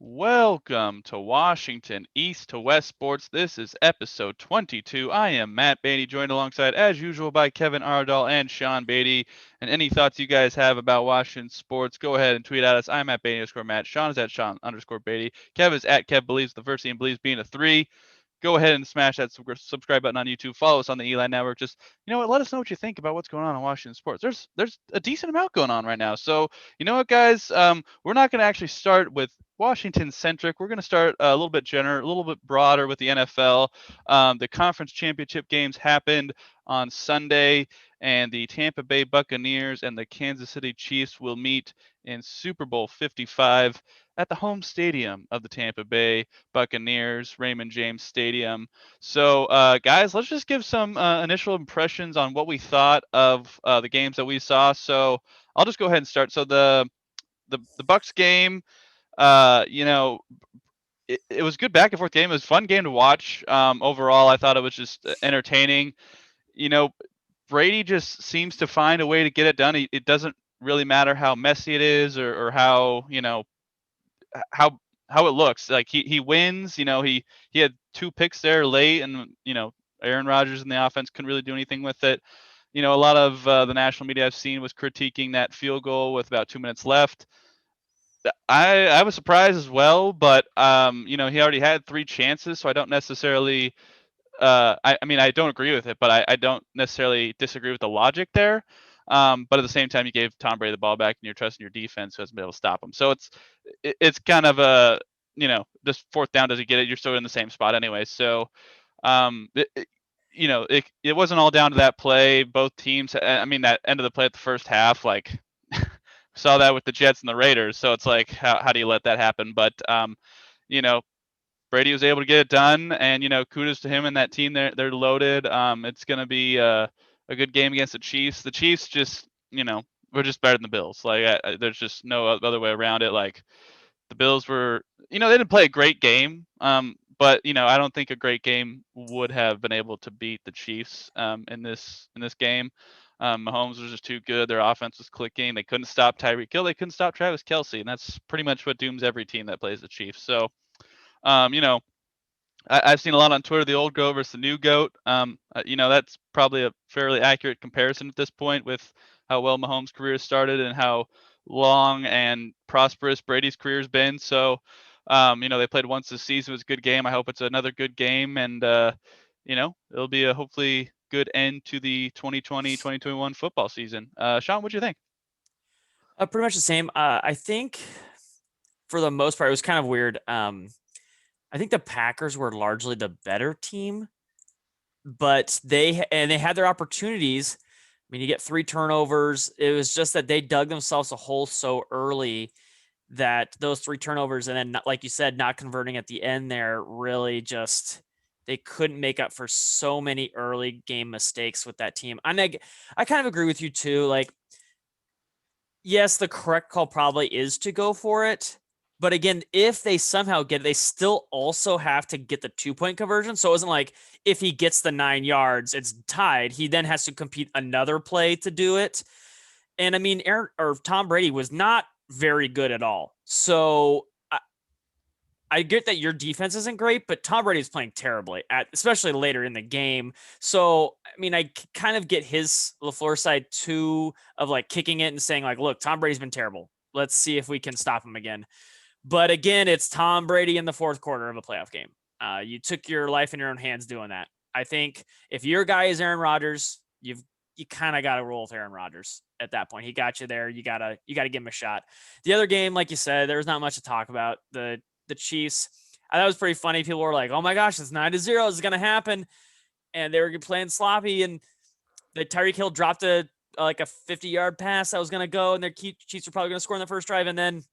Welcome to Washington East to West Sports. This is episode 22. I am Matt Beatty, joined alongside, as usual, by Kevin Ardall and Sean Beatty. And any thoughts you guys have about Washington sports, go ahead and tweet at us. I'm at Beatty_Matt. Sean is at Sean_Beatty. Kev is at Kev Believes. The first team believes being a 3. Go ahead and smash that subscribe button on YouTube. Follow us on the Eli Network. Just, let us know what you think about what's going on in Washington sports. There's a decent amount going on right now. So, you know what, guys? We're not going to actually start with Washington centric. We're going to start a little bit general, a little bit broader with the NFL. The conference championship games happened on Sunday, and the Tampa Bay Buccaneers and the Kansas City Chiefs will meet in Super Bowl 55 at the home stadium of the Tampa Bay Buccaneers, Raymond James Stadium. So, guys, let's just give some initial impressions on what we thought of the games that we saw. So, I'll just go ahead and start. So the Bucks game, it was good back and forth game. It was a fun game to watch. Overall, I thought it was just entertaining. You know, Brady just seems to find a way to get it done. It doesn't really matter how messy it is or how how how it looks. Like he wins. He had 2 picks there late, and Aaron Rodgers and the offense couldn't really do anything with it. A lot of the national media I've seen was critiquing that field goal with about 2 minutes left. I was surprised as well, but he already had 3 chances, so I don't necessarily. I mean, I don't agree with it, but I don't necessarily disagree with the logic there. But at the same time, you gave Tom Brady the ball back, and you're trusting your defense who hasn't been able to stop him. So it's kind of a this fourth down, does he get it? You're still in the same spot anyway. So it wasn't all down to that play. Both teams, I mean, that end of the play at the first half, like saw that with the Jets and the Raiders. So it's like, how do you let that happen? But you know, Brady was able to get it done, and kudos to him and that team. They're loaded. It's going to be a good game against the Chiefs. The Chiefs just we're just better than the Bills. Like there's just no other way around it. Like the Bills were, they didn't play a great game. But I don't think a great game would have been able to beat the Chiefs in this game. Mahomes was just too good. Their offense was clicking. They couldn't stop Tyreek Hill. They couldn't stop Travis Kelce, and that's pretty much what dooms every team that plays the Chiefs. So, um, you know, I've seen a lot on Twitter, the old goat versus the new goat. That's probably a fairly accurate comparison at this point with how well Mahomes' career started and how long and prosperous Brady's career has been. So, they played once this season. It was a good game. I hope it's another good game, and it'll be a hopefully good end to the 2020-2021 football season. Sean, what do you think? Pretty much the same. I think for the most part, it was kind of weird. I think the Packers were largely the better team, but they had their opportunities. I mean, you get 3 turnovers. It was just that they dug themselves a hole so early that those 3 turnovers, and then, like you said, not converting at the end there, really just they couldn't make up for so many early game mistakes with that team. I kind of agree with you too. Like, yes, the correct call probably is to go for it. But again, if they somehow get it, they still also have to get the 2-point conversion. So it wasn't like if he gets the 9 yards, it's tied. He then has to compete another play to do it. And I mean, Tom Brady was not very good at all. So I get that your defense isn't great, but Tom Brady is playing terribly, especially later in the game. So, I mean, I kind of get his LaFleur side too of like kicking it and saying like, look, Tom Brady's been terrible. Let's see if we can stop him again. But again, it's Tom Brady in the fourth quarter of a playoff game. You took your life in your own hands doing that. I think if your guy is Aaron Rodgers, you kind of got to roll with Aaron Rodgers at that point. He got you there. You gotta give him a shot. The other game, like you said, there was not much to talk about. The Chiefs. I thought it was pretty funny. People were like, "Oh my gosh, it's 9-0. It's gonna happen," and they were playing sloppy. And the Tyreek Hill dropped a 50-yard pass that was gonna go, and their Chiefs were probably gonna score in the first drive, and then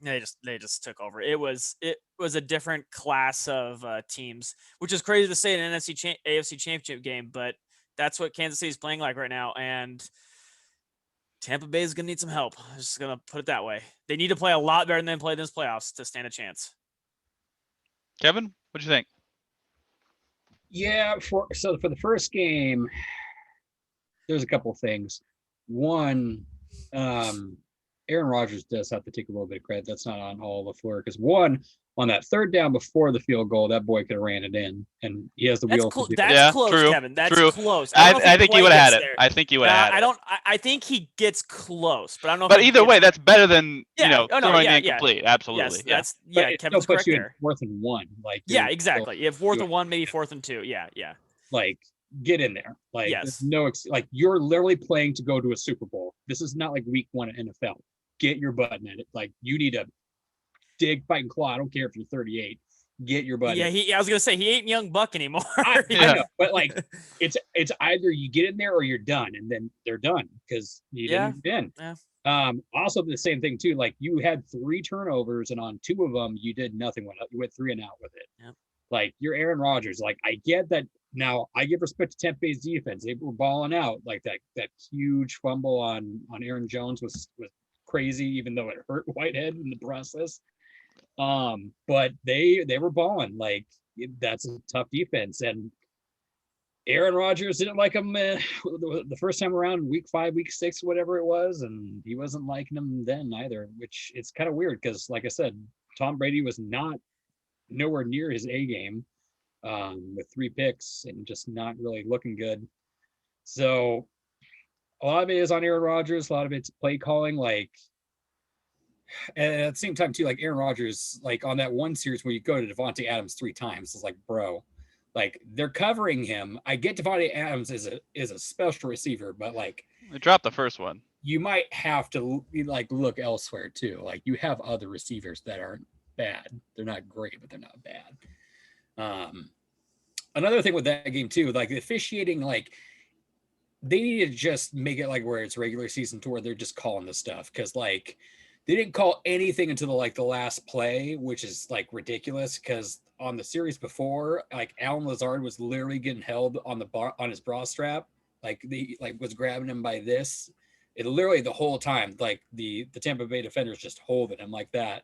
they just took over. It was a different class of teams, which is crazy to say in an AFC Championship game, but that's what Kansas City is playing like right now, and Tampa Bay is going to need some help. I'm just going to put it that way. They need to play a lot better than they played in this playoffs to stand a chance. Kevin, what do you think? Yeah, for the first game, there's a couple things. One, Aaron Rodgers does have to take a little bit of credit. That's not on all LaFleur because one, on that third down before the field goal, that boy could have ran it in, and he has the wheels to do it. That's close, true, Kevin. That's true. close. I think he would have had it. There. I think he would have had it. I think he gets close, but I don't know. But either way, that's better than throwing the incomplete. Absolutely. Yes, But Kevin's correct there. 4th and 1. Like exactly. If 4th and 1, maybe 4th and 2. Yeah. Like get in there. Like yes. there's no like you're literally playing to go to a Super Bowl. This is not like week 1 at NFL. Get your button at it. Like you need to dig, fight, and claw. I don't care if you're 38. Get your butt. Yeah, I was gonna say he ain't young buck anymore. I know, but like it's either you get in there or you're done, and then they're done because you didn't get in. Yeah. Also the same thing too. Like you had 3 turnovers, and on 2 of them you did nothing with it. You went 3 and out with it. Yeah. Like you're Aaron Rodgers. Like I get that. Now I give respect to Tampa Bay's defense. They were balling out. Like that huge fumble on Aaron Jones was crazy, even though it hurt Whitehead in the process. But they were balling. Like that's a tough defense, and Aaron Rodgers didn't like him the first time around, week 5, week 6, whatever it was, and he wasn't liking him then either, which it's kind of weird because, like I said, Tom Brady was nowhere near his A game, with 3 picks and just not really looking good. So a lot of it is on Aaron Rodgers, a lot of it's play calling, like. And at the same time, too, like Aaron Rodgers, like on that one series where you go to Devontae Adams 3 times, it's like, bro, like they're covering him. I get Devontae Adams is a special receiver, but like they dropped the first one. You might have to like look elsewhere too. Like you have other receivers that aren't bad. They're not great, but they're not bad. Another thing with that game too, like the officiating, like they need to just make it like where it's regular season to where they're just calling the stuff because like. They didn't call anything until the last play, which is like ridiculous because on the series before, like Alan Lazard was literally getting held on his bra strap, like was grabbing him by this. It literally the whole time, like the Tampa Bay defenders just holding him like that,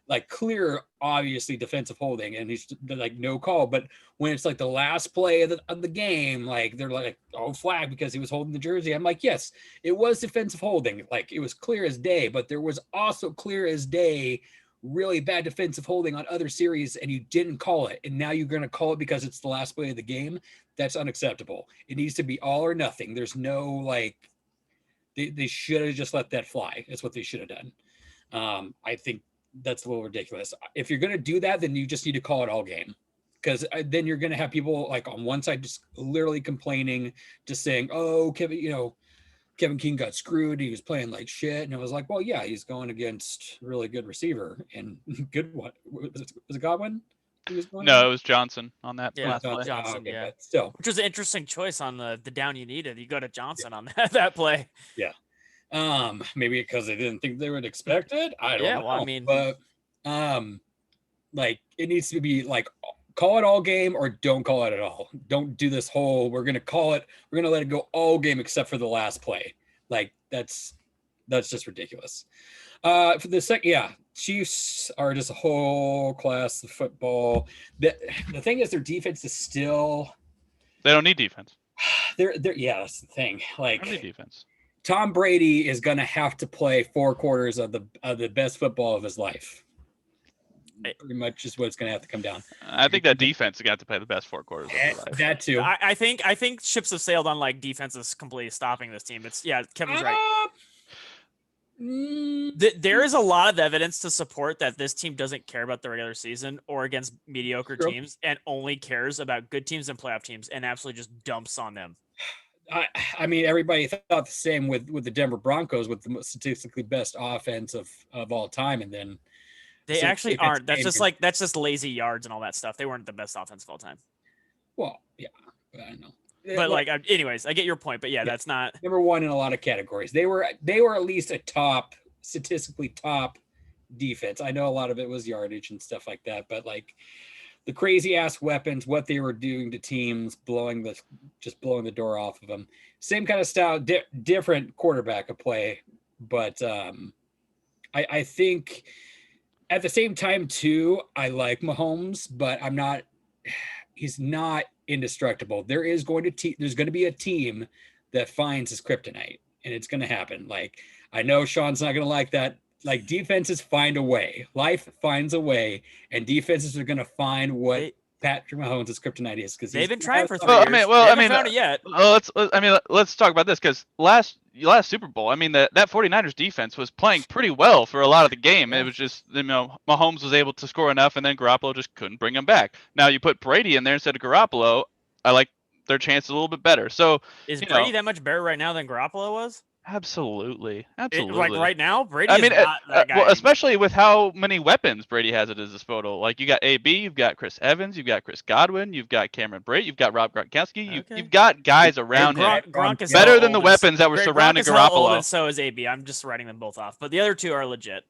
like clear, obviously defensive holding, and he's like no call. But when it's like the last play of the game, like they're like, oh, flag because he was holding the jersey. I'm like, yes, it was defensive holding. Like it was clear as day, but there was also clear as day really bad defensive holding on other series, and you didn't call it. And now you're going to call it because it's the last play of the game. That's unacceptable. It needs to be all or nothing. There's no like, they should have just let that fly. That's what they should have done. I think that's a little ridiculous. If you're going to do that, then you just need to call it all game, because then you're going to have people like on one side just literally complaining, just saying, oh, Kevin King got screwed. He was playing like shit. And it was like, well, yeah, he's going against a really good receiver and good one. Was it Godwin? No, it was Johnson on that. Yeah, Johnson. Okay, yeah. Still, which was an interesting choice on the down you needed. You go to Johnson on that play. Yeah. Maybe because they didn't think they would expect it. I don't know. Well, I mean, but like it needs to be like call it all game or don't call it at all. Don't do this whole we're gonna call it, we're gonna let it go all game except for the last play. Like that's just ridiculous. For the second, Chiefs are just a whole class of football. The thing is their defense is still they don't need defense. They're that's the thing. Like they don't need defense. Tom Brady is going to have to play 4 quarters of the best football of his life. Pretty much is what it's going to have to come down. I think that defense is going to have to play the best 4 quarters of his life. That too. I think ships have sailed on like defenses completely stopping this team. It's Kevin's right. There is a lot of evidence to support that this team doesn't care about the regular season or against mediocre teams and only cares about good teams and playoff teams and absolutely just dumps on them. I mean, everybody thought the same with the Denver Broncos with the most statistically best offense of all time, and then they actually aren't. That's just lazy yards and all that stuff. They weren't the best offense of all time. Well, yeah, I know. But like, anyways, I get your point. But yeah, that's not number one in a lot of categories. They were at least a statistically top defense. I know a lot of it was yardage and stuff like that, but like. The crazy ass weapons, what they were doing to teams, blowing the door off of them. Same kind of style, different quarterback of play, but I think at the same time too, I like Mahomes, but he's not indestructible. There's going to be a team that finds his kryptonite, and it's going to happen. Like I know Sean's not going to like that. Like, defenses find a way. Life finds a way, and defenses are going to find what Patrick Mahomes' kryptonite is, because they've been trying for 3 Well, years. I They mean, haven't found it yet. let's talk about this, because last Super Bowl, I mean, that 49ers defense was playing pretty well for a lot of the game. Yeah. It was just, Mahomes was able to score enough, and then Garoppolo just couldn't bring him back. Now you put Brady in there instead of Garoppolo, I like their chances a little bit better. So is Brady that much better right now than Garoppolo was? Absolutely. Like right now, Brady I mean, is not that guy. well, especially with how many weapons Brady has at his disposal. Like, you got AB, you've got Chris Evans, you've got Chris Godwin, you've got Cameron Brate, you've got Rob Gronkowski. Okay. You've got guys around him Gronk is better hell than the old as- weapons that were surrounding Gronk is hell old, Garoppolo. and so is AB. I'm just writing them both off, but the other two are legit.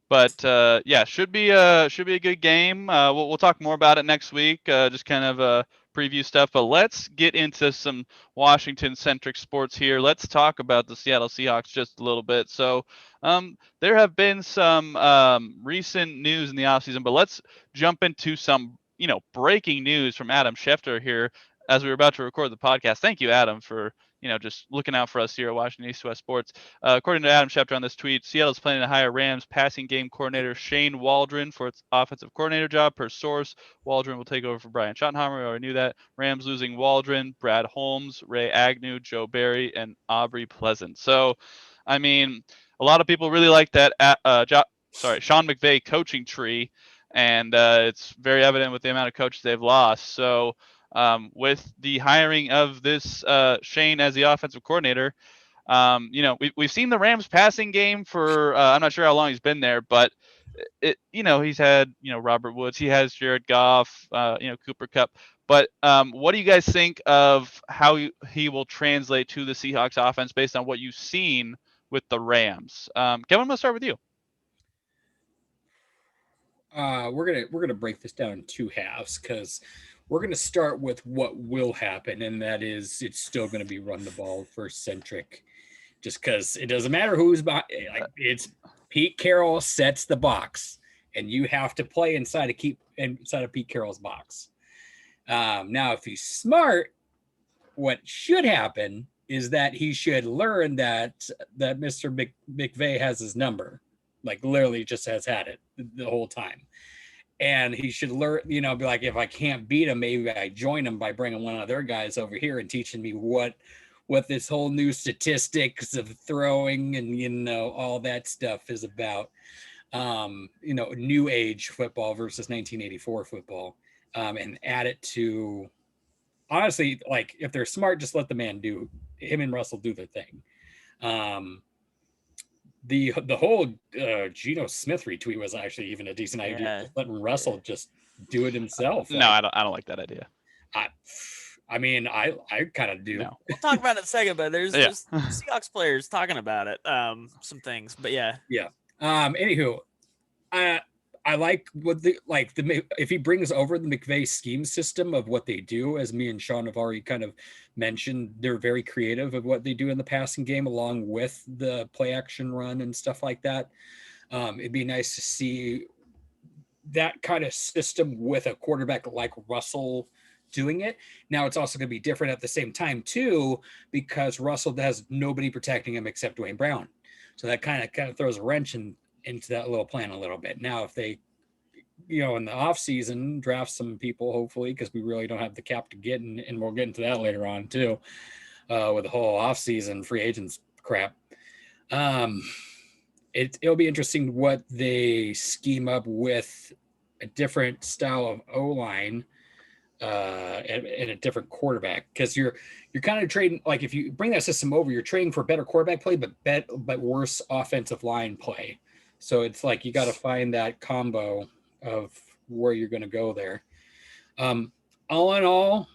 But yeah, should be a good game. We'll talk more about it next week. Just kind of preview stuff. But let's get into some Washington-centric sports here. Let's talk about the Seattle Seahawks just a little bit. So there have been some recent news in the offseason, but let's jump into some breaking news from Adam Schefter here as we were about to record the podcast. Thank you, Adam, for just looking out for us here at Washington East West Sports. According to Adam Schefter on this tweet, Seattle is planning to hire Rams passing game coordinator Shane Waldron for its offensive coordinator job. Per source, Waldron will take over for Brian Schottenheimer. We already knew that. Rams losing Waldron, Brad Holmes, Ray Agnew, Joe Barry, and Aubrey Pleasant. So, I mean, a lot of people really like that Sean McVay coaching tree, and it's very evident with the amount of coaches they've lost. So, with the hiring of this Shane as the offensive coordinator, we've seen the Rams passing game for I'm not sure how long he's been there, but he's had Robert Woods, he has Jared Goff, Cooper Kupp. But what do you guys think of how he will translate to the Seahawks offense based on what you've seen with the Rams? Kevin, I'm gonna start with you. We're gonna break this down in two halves, because we're going to start with what will happen, and that is it's still going to be run the ball first centric, just because it doesn't matter who's behind. Like, it's Pete Carroll sets the box, and you have to play inside of Pete Carroll's box. Now, if he's smart, what should happen is that he should learn that Mr. McVay has his number, like literally just has had it the whole time. And he should learn, be like, if I can't beat him, maybe I join him by bringing one of their guys over here and teaching me what this whole new statistics of throwing and, all that stuff is about. New age football versus 1984 football, and add it to, honestly, like, if they're smart, just let the man him and Russell do their thing. The whole Geno Smith retweet was actually even a decent idea. Just letting Russell just do it himself. No, I don't like that idea. I mean, I kind of do. No. We'll talk about it in a second, but there's Seahawks players talking about it. Some things, but yeah. Anywho, I like if he brings over the McVay scheme system of what they do, as me and Sean have already kind of mentioned, they're very creative of what they do in the passing game, along with the play action run and stuff like that. It'd be nice to see that kind of system with a quarterback like Russell doing it. Now, it's also going to be different at the same time too, because Russell has nobody protecting him except Dwayne Brown. So that kind of throws a wrench into that little plan a little bit. Now, if they, in the off season, draft some people, hopefully, because we really don't have the cap to get in, and we'll get into that later on too, with the whole off season free agents crap. It'll be interesting what they scheme up with a different style of O-line and a different quarterback, because you're kind of trading, like, if you bring that system over, you're trading for better quarterback play but worse offensive line play. So it's like you got to find that combo of where you're going to go there. All in all,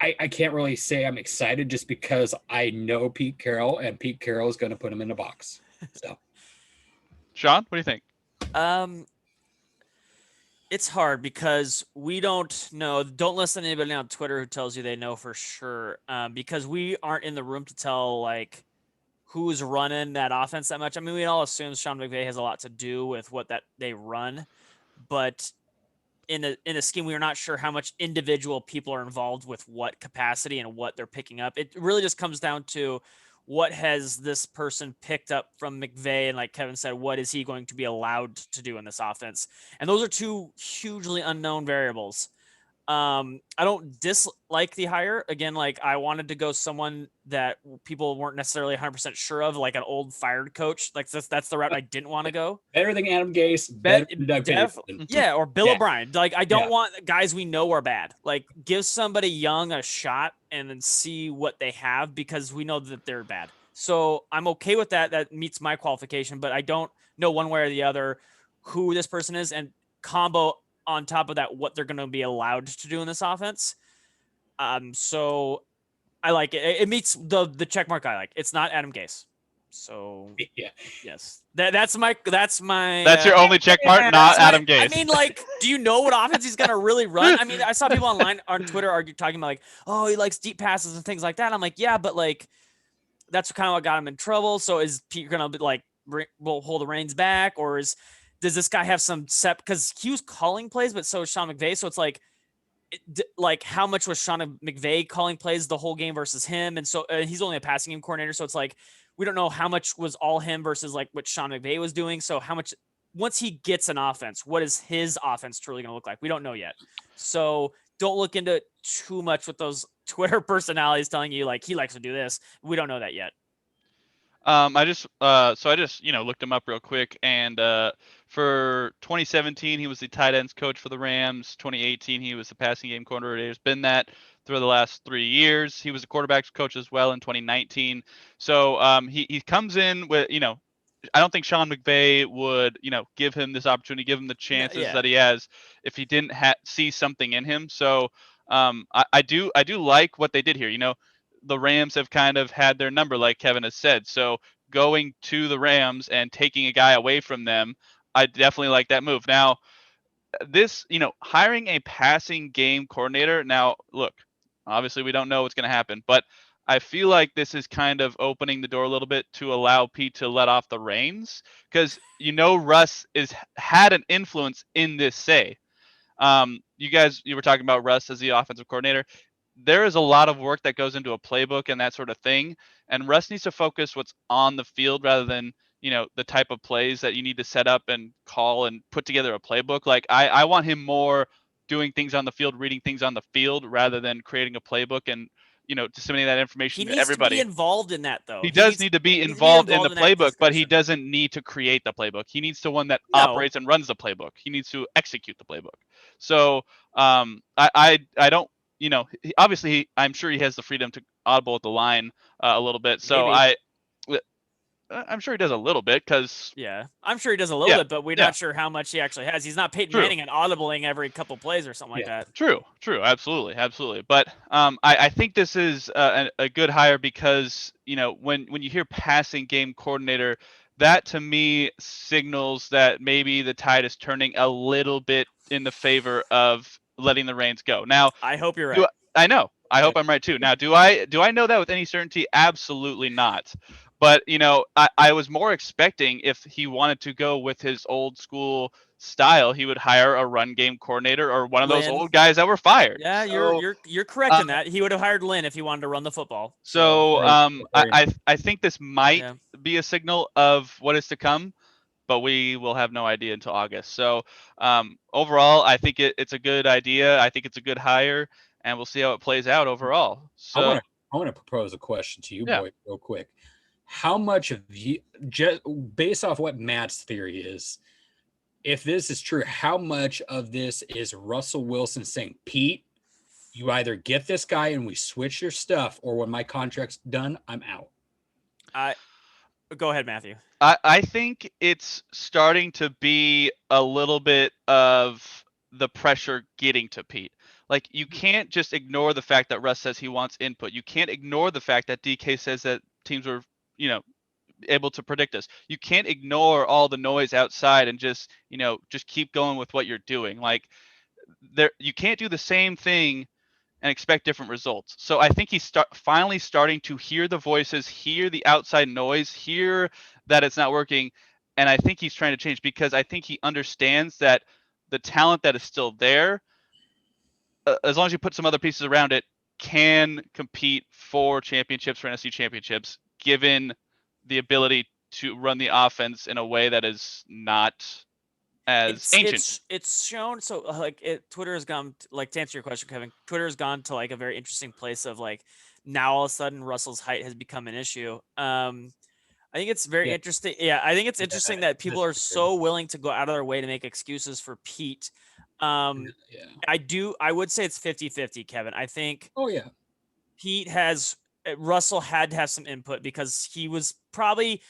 I can't really say I'm excited, just because I know Pete Carroll, and Pete Carroll is going to put him in a box. So, Sean, what do you think? It's hard because we don't know. Don't listen to anybody on Twitter who tells you they know for sure, because we aren't in the room to tell, like, who's running that offense that much. I mean, we all assume Sean McVay has a lot to do with what that they run, but in a scheme, we are not sure how much individual people are involved with what capacity and what they're picking up. It really just comes down to what has this person picked up from McVay? And like Kevin said, what is he going to be allowed to do in this offense? And those are two hugely unknown variables. I don't dislike the hire. Again, like I wanted to go someone that people weren't necessarily 100% sure of, like an old fired coach. Like that's the route I didn't want to go. Better than Adam Gase, better than Doug Peterson. Yeah, or Bill Yeah. O'Brien. Like I don't Yeah. want guys we know are bad. Like give somebody young a shot and then see what they have, because we know that they're bad. So I'm okay with that. That meets my qualification, but I don't know one way or the other who this person is, and combo on top of that what they're going to be allowed to do in this offense. So I like it. It meets the check mark I like. It's not Adam Gase. So Yeah. yes, that's my That's your only check mark, not Adam Gase. I mean, like, do you know what offense he's gonna really run? I mean, I saw people online on Twitter talking about like, oh, he likes deep passes and things like that. I'm like, yeah, but like, that's kind of what got him in trouble. So is Pete gonna be like, will hold the reins back, or does this guy have some because he was calling plays, but so is Sean McVay. So it's like, how much was Sean McVay calling plays the whole game versus him? And so he's only a passing game coordinator. So it's like, we don't know how much was all him versus like what Sean McVay was doing. So how much, once he gets an offense, what is his offense truly going to look like? We don't know yet. So don't look into it too much with those Twitter personalities telling you like he likes to do this. We don't know that yet. I just looked him up real quick, and for 2017 he was the tight ends coach for the Rams. 2018 he was the passing game coordinator. He's been that through the last 3 years. He was the quarterbacks coach as well in 2019. So he comes in with, I don't think Sean McVay would, give him this opportunity, give him the chances that he has if he didn't see something in him. So I do like what they did here. The Rams have kind of had their number, like Kevin has said. So going to the Rams and taking a guy away from them, I definitely like that move. Now, this, hiring a passing game coordinator. Now, look, obviously we don't know what's going to happen, but I feel like this is kind of opening the door a little bit to allow Pete to let off the reins, because Russ had an influence in this say. You were talking about Russ as the offensive coordinator. There is a lot of work that goes into a playbook and that sort of thing. And Russ needs to focus what's on the field rather than, the type of plays that you need to set up and call and put together a playbook. Like I want him more doing things on the field, reading things on the field rather than creating a playbook and, disseminating that information to everybody. He needs to be involved in that, though. He does need to be involved in the playbook, but he doesn't need to create the playbook. He needs to one that operates and runs the playbook. He needs to execute the playbook. So I don't, obviously I'm sure he has the freedom to audible at the line a little bit. So I'm sure he does a little bit, because I'm sure he does a little bit, but we're not sure how much he actually has. He's not Peyton Manning and audibling every couple plays or something like that. True, absolutely. But I think this is a good hire because when you hear passing game coordinator, that to me signals that maybe the tide is turning a little bit in the favor of letting the reins go. Now, I hope you're right. I know. I hope I'm right too. Now, do I know that with any certainty? Absolutely not. But I was more expecting, if he wanted to go with his old school style, he would hire a run game coordinator or one of those old guys that were fired. Yeah, you're correct in that. He would have hired Lynn if he wanted to run the football. So I think this might be a signal of what is to come, but we will have no idea until August. So overall, I think it's a good idea. I think it's a good hire, and we'll see how it plays out overall. So I want to propose a question to you, boy, real quick. How much of you, just based off what Matt's theory is, if this is true, how much of this is Russell Wilson saying, Pete, you either get this guy and we switch your stuff, or when my contract's done, I'm out? Go ahead, Matthew. I think it's starting to be a little bit of the pressure getting to Pete. Like, you can't just ignore the fact that Russ says he wants input. You can't ignore the fact that DK says that teams were, able to predict us. You can't ignore all the noise outside and just keep going with what you're doing. Like, you can't do the same thing and expect different results. So I think he's finally starting to hear the voices, hear the outside noise, hear that it's not working. And I think he's trying to change, because I think he understands that the talent that is still there, as long as you put some other pieces around it, can compete for championships, for NFC championships, given the ability to run the offense in a way that is not as ancient. It's shown. So Twitter has gone, like, to answer your question, Kevin, Twitter has gone to like a very interesting place of like, now all of a sudden Russell's height has become an issue. I think it's very interesting. Yeah, I think it's interesting that people are so willing to go out of their way to make excuses for Pete. I would say it's 50-50, Kevin. I think Russell had to have some input, because he was probably,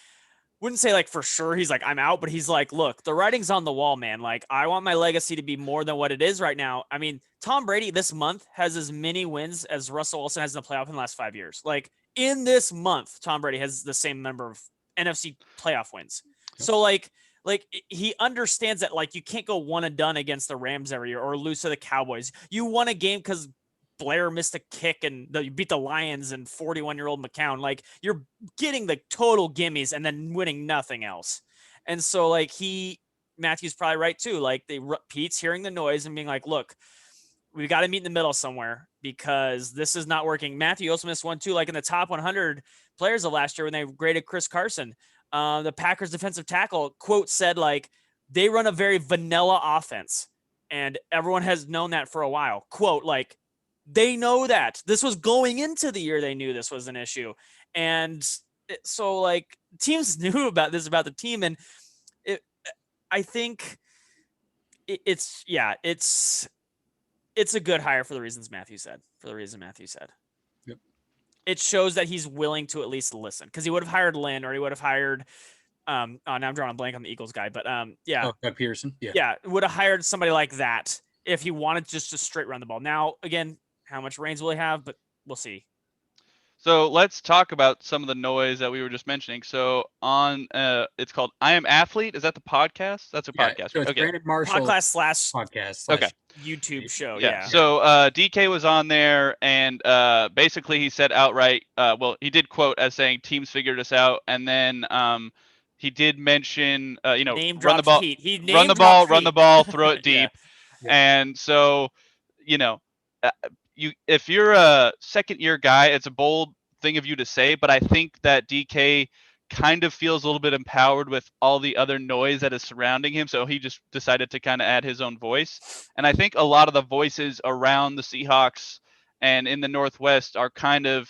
wouldn't say like for sure he's like, I'm out, but he's like, look, the writing's on the wall, man. Like, I want my legacy to be more than what it is right now. I mean, Tom Brady this month has as many wins as Russell Wilson has in the playoff in the last 5 years. Like, in this month, Tom Brady has the same number of NFC playoff wins. So like he understands that, like, you can't go one and done against the Rams every year or lose to the Cowboys. You won a game because Blair missed a kick and you beat the Lions and 41-year-old McCown. Like, you're getting the total gimmies and then winning nothing else. And so like Matthew's probably right too. Like, Pete's hearing the noise and being like, look, we got to meet in the middle somewhere, because this is not working. Matthew also missed one too, like in the top 100 players of last year when they graded Chris Carson. The Packers defensive tackle quote said, like, they run a very vanilla offense, and everyone has known that for a while. Quote, like, they know that this was going into the year. They knew this was an issue. And so like teams knew about this, about the team. And I think it's a good hire for the reasons Matthew said, Yep. It shows that he's willing to at least listen, because he would have hired Lynn, or he would have hired, now I'm drawing a blank on the Eagles guy, but Doug Pearson. Would have hired somebody like that if he wanted just to straight run the ball. Now, again, how much reins will he have? But we'll see. So let's talk about some of the noise that we were just mentioning. So on, it's called I Am Athlete. Is that the podcast? That's a podcast. So it's Brandon Marshall podcast okay. YouTube show. Yeah. So DK was on there, and basically he said outright, well, he did quote as saying teams figured us out, and then he did mention, run the ball, run the ball, throw it deep. And so, if you're a second-year guy, it's a bold thing of you to say, but I think that DK kind of feels a little bit empowered with all the other noise that is surrounding him, so he just decided to kind of add his own voice. And I think a lot of the voices around the Seahawks and in the Northwest are kind of,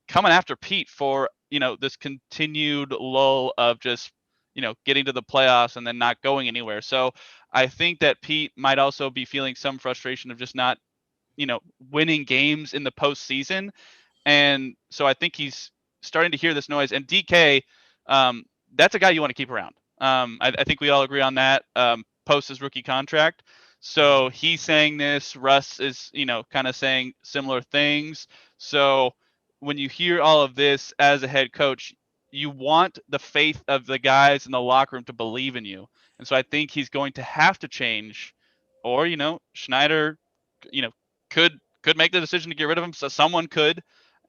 coming after Pete for, this continued lull of just, getting to the playoffs and then not going anywhere. So I think that Pete might also be feeling some frustration of just not, winning games in the postseason. And so I think he's starting to hear this noise. And DK, that's a guy you want to keep around. I think we all agree on that, post his rookie contract. So he's saying this. Russ is, kind of saying similar things. So when you hear all of this as a head coach, you want the faith of the guys in the locker room to believe in you. And so I think he's going to have to change, or, Schneider, could make the decision to get rid of him. So someone could.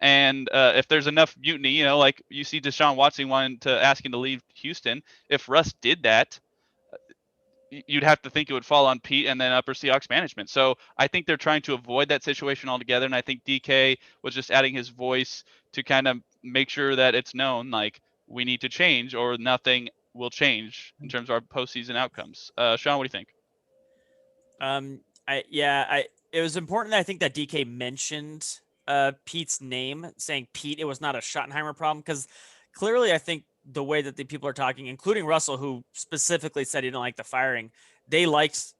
And if there's enough mutiny, like you see Deshaun Watson wanting to ask him to leave Houston, if Russ did that, you'd have to think it would fall on Pete and then upper Seahawks management. So I think they're trying to avoid that situation altogether. And I think DK was just adding his voice to kind of make sure that it's known, like, we need to change or nothing will change in terms of our postseason outcomes. Sean, what do you think? It was important that I think that DK mentioned Pete's name, saying Pete, it was not a Schottenheimer problem, because clearly I think the way that the people are talking, including Russell, who specifically said he didn't like the firing, they liked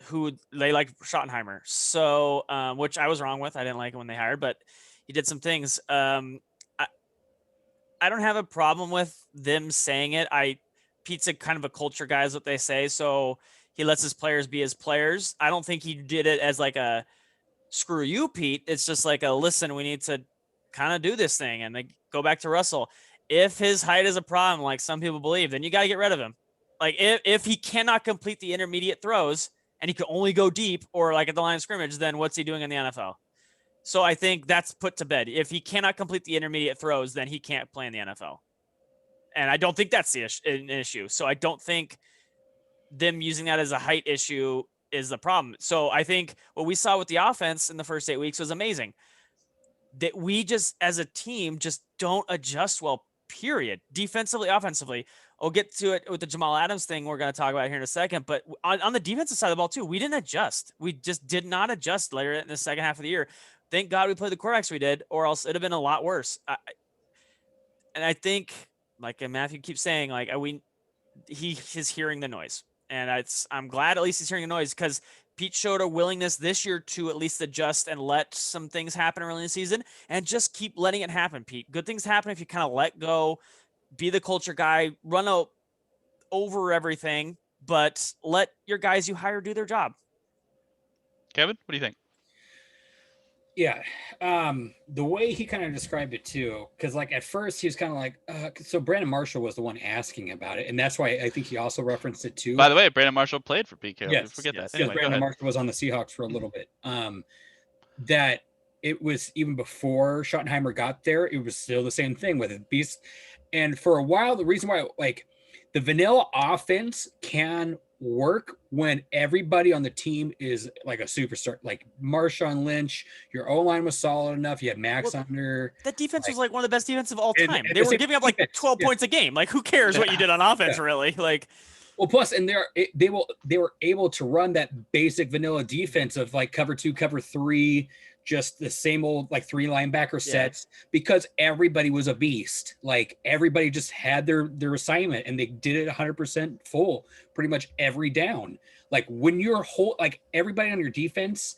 Schottenheimer. So, which I was wrong with. I didn't like it when they hired, but he did some things. I don't have a problem with them saying it. Pete's a kind of a culture guy, is what they say. So he lets his players be his players. I don't think he did it as like a screw you, Pete. It's just like a, listen, we need to kind of do this thing. And they go back to Russell. If his height is a problem, like some people believe, then you got to get rid of him. Like if he cannot complete the intermediate throws and he can only go deep or like at the line of scrimmage, then what's he doing in the NFL? So I think that's put to bed. If he cannot complete the intermediate throws, then he can't play in the NFL. And I don't think that's an issue. So I don't think them using that as a height issue is the problem. So I think what we saw with the offense in the first 8 weeks was amazing. that we just as a team just don't adjust well, period. Defensively, offensively. We'll get to it with the Jamal Adams thing we're going to talk about here in a second. But on the defensive side of the ball, too, we didn't adjust. We just did not adjust later in the second half of the year. Thank God we played the quarterbacks we did, or else it'd have been a lot worse. And I think, like Matthew keeps saying, like he's hearing the noise. And I'm glad at least he's hearing the noise, because Pete showed a willingness this year to at least adjust and let some things happen early in the season, and just keep letting it happen, Pete. Good things happen if you kind of let go, be the culture guy, run over everything, but let your guys you hire do their job. Kevin, what do you think? Yeah, the way he kind of described it too, because like at first he was kind of like, so Brandon Marshall was the one asking about it, and that's why I think he also referenced it too. By the way, Brandon Marshall played for Pete Carroll. Yes, Forget yes, that. Anyway, Brandon Marshall was on the Seahawks for a little bit. That it was even before Schottenheimer got there, it was still the same thing with it. Beast, and for a while, the reason why like the vanilla offense can work when everybody on the team is like a superstar, like Marshawn Lynch. Your O-line was solid enough. You had Max under. That defense was like one of the best defenses of all time. And they were giving up like 12 points a game. Like, who cares what you did on offense, really? Like, well, plus, and they were able to run that basic vanilla defense of like cover 2, cover 3, just the same old like 3 linebacker sets, because everybody was a beast. Like everybody just had their assignment, and they did it 100% full pretty much every down. Like when you're like everybody on your defense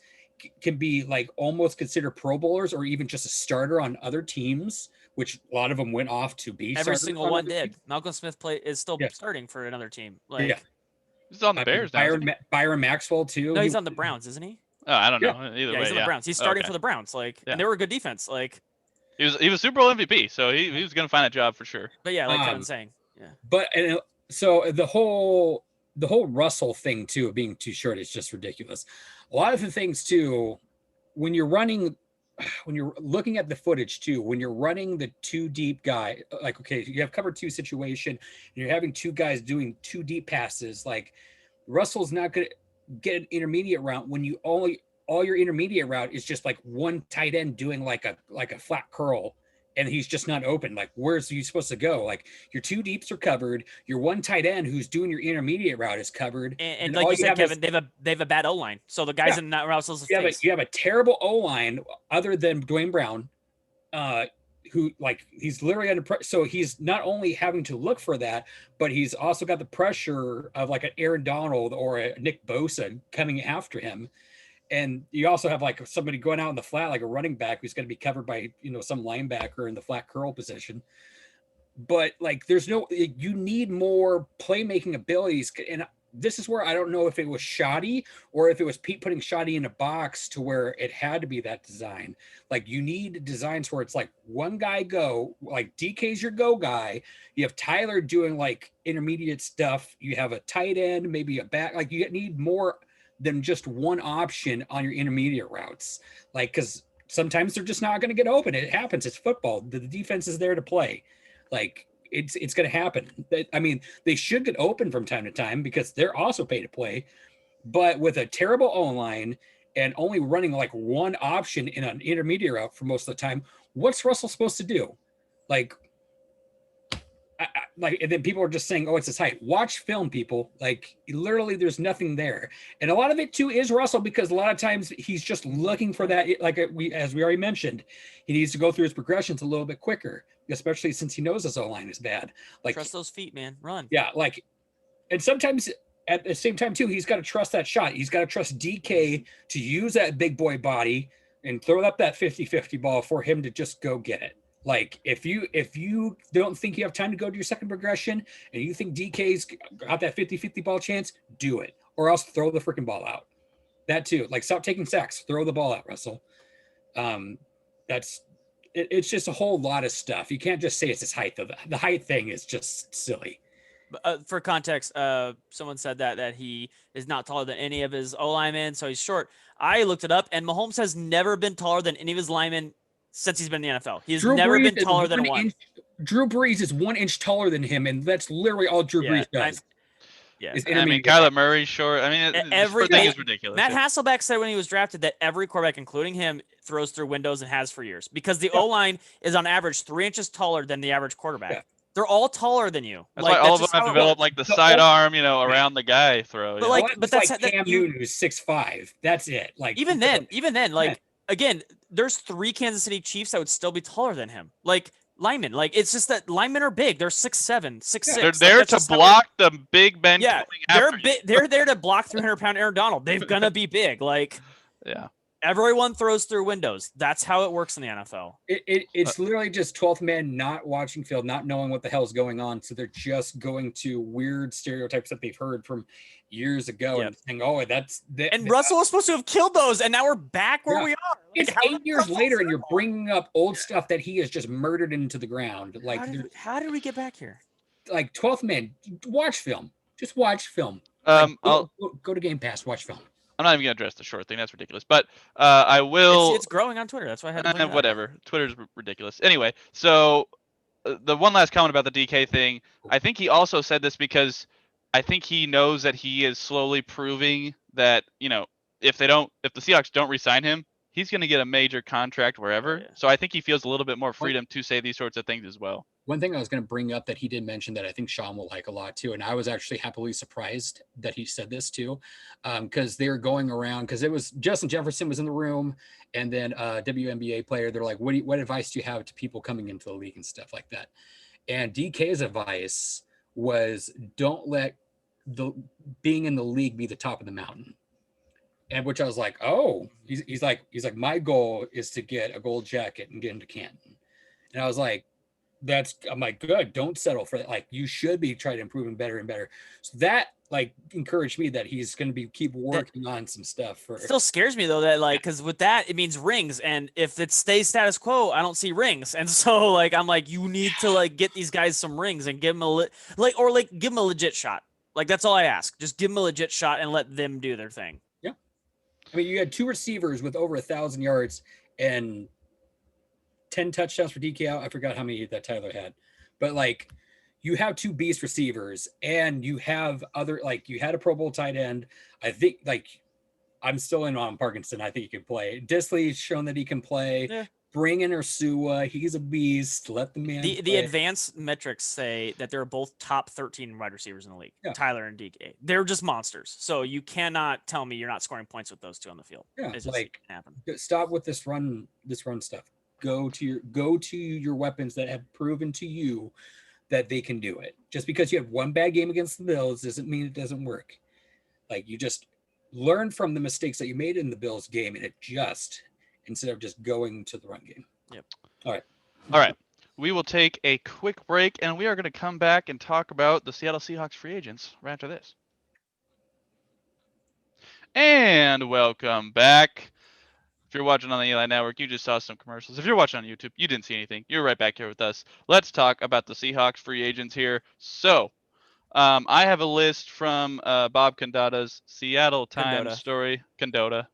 can be like almost considered Pro Bowlers or even just a starter on other teams, which a lot of them went off to be. Every single one did. Malcolm Smith is still starting for another team. Like, he's on the Bears now. Byron Maxwell too. No, he's on the Browns, isn't he? Oh, I don't know. Either way, he's on the Browns. He's starting for the Browns. Like, and they were a good defense. Like, he was Super Bowl MVP, so he was gonna find a job for sure. But yeah, like Kevin's saying, But so the whole Russell thing too, of being too short, is just ridiculous. A lot of the things too, when you're looking at the footage too, when you're running the 2 deep guy, like, okay, you have cover 2 situation, and you're having 2 guys doing 2 deep passes, like Russell's not going to get an intermediate route when you all your intermediate route is just like one tight end doing like a flat curl, and he's just not open. Like, where's he supposed to go? Like, your 2 deeps are covered, your one tight end who's doing your intermediate route is covered, and like you said, Kevin, they have a bad O-line, so the guys in that Russell's face. You have a terrible O-line other than Dwayne Brown, who, like, he's literally under pressure. So he's not only having to look for that, but he's also got the pressure of like an Aaron Donald or a Nick Bosa coming after him. And you also have like somebody going out in the flat, like a running back who's going to be covered by, some linebacker in the flat curl position. But like, you need more playmaking abilities. And this is where I don't know if it was shoddy or if it was Pete putting shoddy in a box to where it had to be that design. Like, you need designs where it's like one guy go, like DK's your go guy. You have Tyler doing like intermediate stuff. You have a tight end, maybe a back. Like, you need more than just one option on your intermediate routes. Like, because sometimes they're just not going to get open. It happens. It's football. The defense is there to play. Like, it's going to happen. I mean, they should get open from time to time because they're also paid to play. But with a terrible O-line and only running like one option in an intermediate route for most of the time, what's Russell supposed to do? Like, and then people are just saying, "Oh, it's his height." Watch film, people. Like, literally, there's nothing there, and a lot of it too is Russell, because a lot of times he's just looking for that. Like as we already mentioned, he needs to go through his progressions a little bit quicker, especially since he knows his O-line is bad. Like, trust those feet, man. Run. Yeah, like, and sometimes at the same time too, he's got to trust that shot. He's got to trust DK to use that big boy body and throw up that 50-50 ball for him to just go get it. Like, if you don't think you have time to go to your second progression and you think DK's got that 50-50 ball chance, do it, or else throw the freaking ball out. That too. Like, stop taking sacks, throw the ball out, Russell. It's just a whole lot of stuff. You can't just say it's his height, though. The height thing is just silly. For context, someone said that he is not taller than any of his O-linemen, so he's short. I looked it up, and Mahomes has never been taller than any of his linemen since he's been in the NFL. He's never been taller than one. Drew Brees is 1 inch taller than him, and that's literally all Drew Brees does. Yeah. Is I mean, intermediate. Kyler Murray's short. I mean, the Every short thing is ridiculous. Matt yeah. Hasselbeck said when he was drafted that every quarterback, including him, throws through windows and has for years because the Yeah. O-line is on average 3 inches taller than the average quarterback. Yeah. They're all taller than you. That's why all of them just have how it developed works. like the The sidearm, around the guy throw. But yeah. like, Unless but it's that's like that Cam you Newton, who's 6'5". That's it. Like even then, like Yeah. again, there's 3 Kansas City Chiefs that would still be taller than him. Like linemen, like it's just that linemen are big. They're 6'7", 6'6". They're Like, there that's to just how it- block the big men Yeah, coming they're after you. they're there to block 300-pound Aaron Donald. They're gonna be big. Like Yeah. everyone throws through windows. That's how it works in the NFL. It's literally just 12th man not watching film, not knowing what the hell's going on. So they're just going to weird stereotypes that they've heard from years ago Yep. and saying, "Oh, that's that." And Russell was supposed to have killed those, and now we're back where Yeah. we are. Like, It's how 8 did years Russell later, and you're fail? bringing up old stuff that he has just murdered into the ground. Like, How did we get back here? like 12th man, watch film. Just watch film. Go to Game Pass, watch film. I'm not even gonna address the short thing. That's ridiculous. But I will. It's growing on Twitter. That's why I had to bring it up. Whatever. Twitter's ridiculous. Anyway, so the one last comment about the DK thing. I think he also said this because I think he knows that he is slowly proving that if the Seahawks don't re-sign him, he's going to get a major contract wherever. yeah. So I think he feels a little bit more freedom to say these sorts of things as well. One thing I was going to bring up that he did mention that I think Sean will like a lot too, and I was actually happily surprised that he said this too, because they're going around, because it was Justin Jefferson was in the room, and then a WNBA player. They're like, what advice do you have to people coming into the league and stuff like that? And DK's advice was, don't let the being in the league be the top of the mountain. And which I was like, oh, he's like, my goal is to get a gold jacket and get into Canton. And I was like, I'm like, good, don't settle for that. Like, you should be trying to improve and better and better. So that like encouraged me that he's going to keep working on some stuff. Still scares me though that because with that it means rings, and if it stays status quo, I don't see rings, and so like I'm like, you need to like get these guys some rings and give them give them a legit shot. Like that's all I ask. Just give them a legit shot and let them do their thing. Yeah, I mean, you had 2 receivers with over 1,000 yards and 10 touchdowns for DK out. I forgot how many that Tyler had, but like you have 2 beast receivers, and you have you had a Pro Bowl tight end. I think I'm still in on Parkinson. I think he can play. Disley's shown that he can play. Yeah. Bring in Ursua. He's a beast. Let the man The play. advanced metrics say that they're both top 13 wide receivers in the league. Yeah. Tyler and DK. They're just monsters. So you cannot tell me you're not scoring points with those two on the field. Yeah, It's just like happen. stop with this run stuff. Go to your weapons that have proven to you that they can do it. Just because you have one bad game against the Bills doesn't mean it doesn't work. Like, you just learn from the mistakes that you made in the Bills game and adjust instead of just going to the run game. Yep. All right. We will take a quick break, and we are going to come back and talk about the Seattle Seahawks free agents right after this. And welcome back. If you're watching on the Eli Network, you just saw some commercials. If you're watching on YouTube, you didn't see anything. You're right back here with us. Let's talk about the Seahawks free agents here. So, I have a list from Bob Condotta's Seattle Times story. Condotta.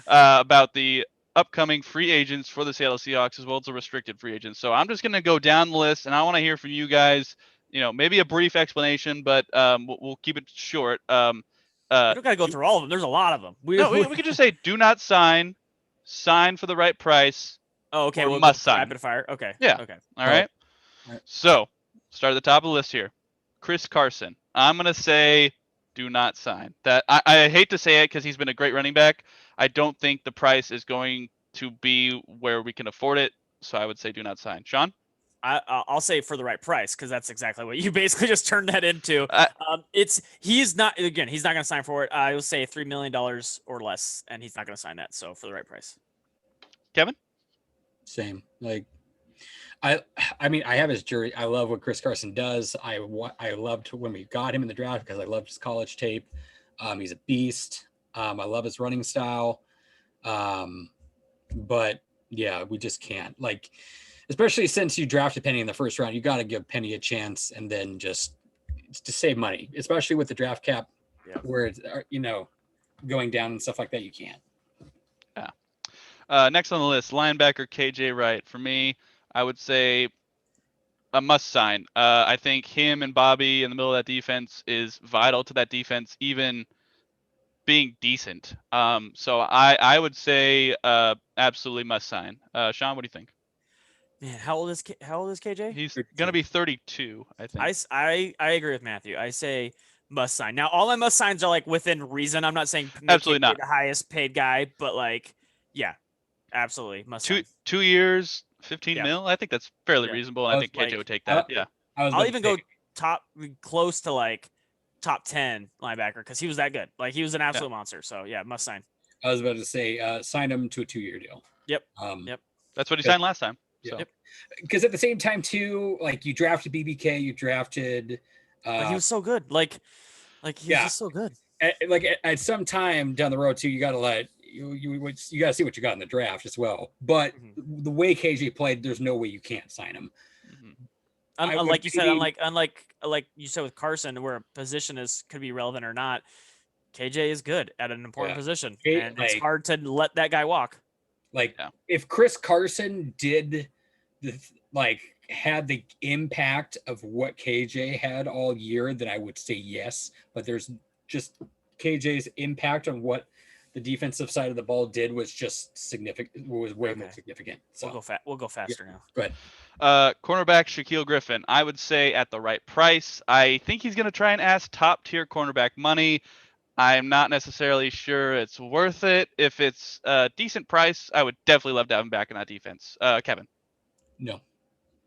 About the upcoming free agents for the Seattle Seahawks, as well as the restricted free agents. So I'm just going to go down the list, and I want to hear from you guys. Maybe a brief explanation, but we'll keep it short. You don't got to go through all of them. There's a lot of them. We could just say, do not sign for the right price. Oh, okay. We'll must sign. Rapid fire. Okay. Yeah. Okay. All right. So, start at the top of the list here. Chris Carson. I'm going to say do not sign. That I hate to say it because he's been a great running back. I don't think the price is going to be where we can afford it. So I would say do not sign. Sean? I'll say for the right price, because that's exactly what you basically just turned that into. He's not going to sign for it. I will say $3 million or less, and he's not going to sign that. So for the right price. Kevin? Same. Like, I mean, I have his jury. I love what Chris Carson does. I loved when we got him in the draft because I loved his college tape. He's a beast. I love his running style. But yeah, we just can't, like, especially since you drafted Penny in the first round, you got to give Penny a chance, and then just to save money, especially with the draft cap where it's, going down and stuff like that. You can't. Yeah. Next on the list, linebacker KJ Wright. For me, I would say a must sign. I think him and Bobby in the middle of that defense is vital to that defense, even being decent. So I would say absolutely must sign. Sean, what do you think? Man, how old is KJ? He's 32. gonna be 32, I think. I agree with Matthew. I say must sign. Now, all my must signs are like within reason. I'm not saying make Absolutely KJ not. the highest paid guy, but like, yeah, absolutely must sign. 2 years, 15 Yeah. mil. I think that's fairly Yeah. reasonable, and I I was think KJ like- would take I- that. Yeah. I was I'll about even to go say, close to like top 10 linebacker because he was that good. Like he was an absolute monster. So yeah, must sign. I was about to say, sign him to a 2-year deal. Yep. Yep. That's what he Good. signed last time. Yeah. So. Yep. Because at the same time, too, like you drafted BBK, you drafted. But he was so good. Like he was Yeah. just so good. At some time down the road too, you got to let you got to see what you got in the draft as well. But the way KJ played, there's no way you can't sign him. Like you said, unlike you said with Carson, where a position could be relevant or not, KJ is good at an important position, and it's hard to let that guy walk. Like if Chris Carson did had the impact of what KJ had all year, then I would say yes. But there's just KJ's impact on what the defensive side of the ball did was just significant. Was way more significant. So we'll go faster now. Go ahead. Cornerback Shaquille Griffin, I would say at the right price. I think he's going to try and ask top tier cornerback money. I'm not necessarily sure it's worth it. If it's a decent price, I would definitely love to have him back in that defense. Kevin? No,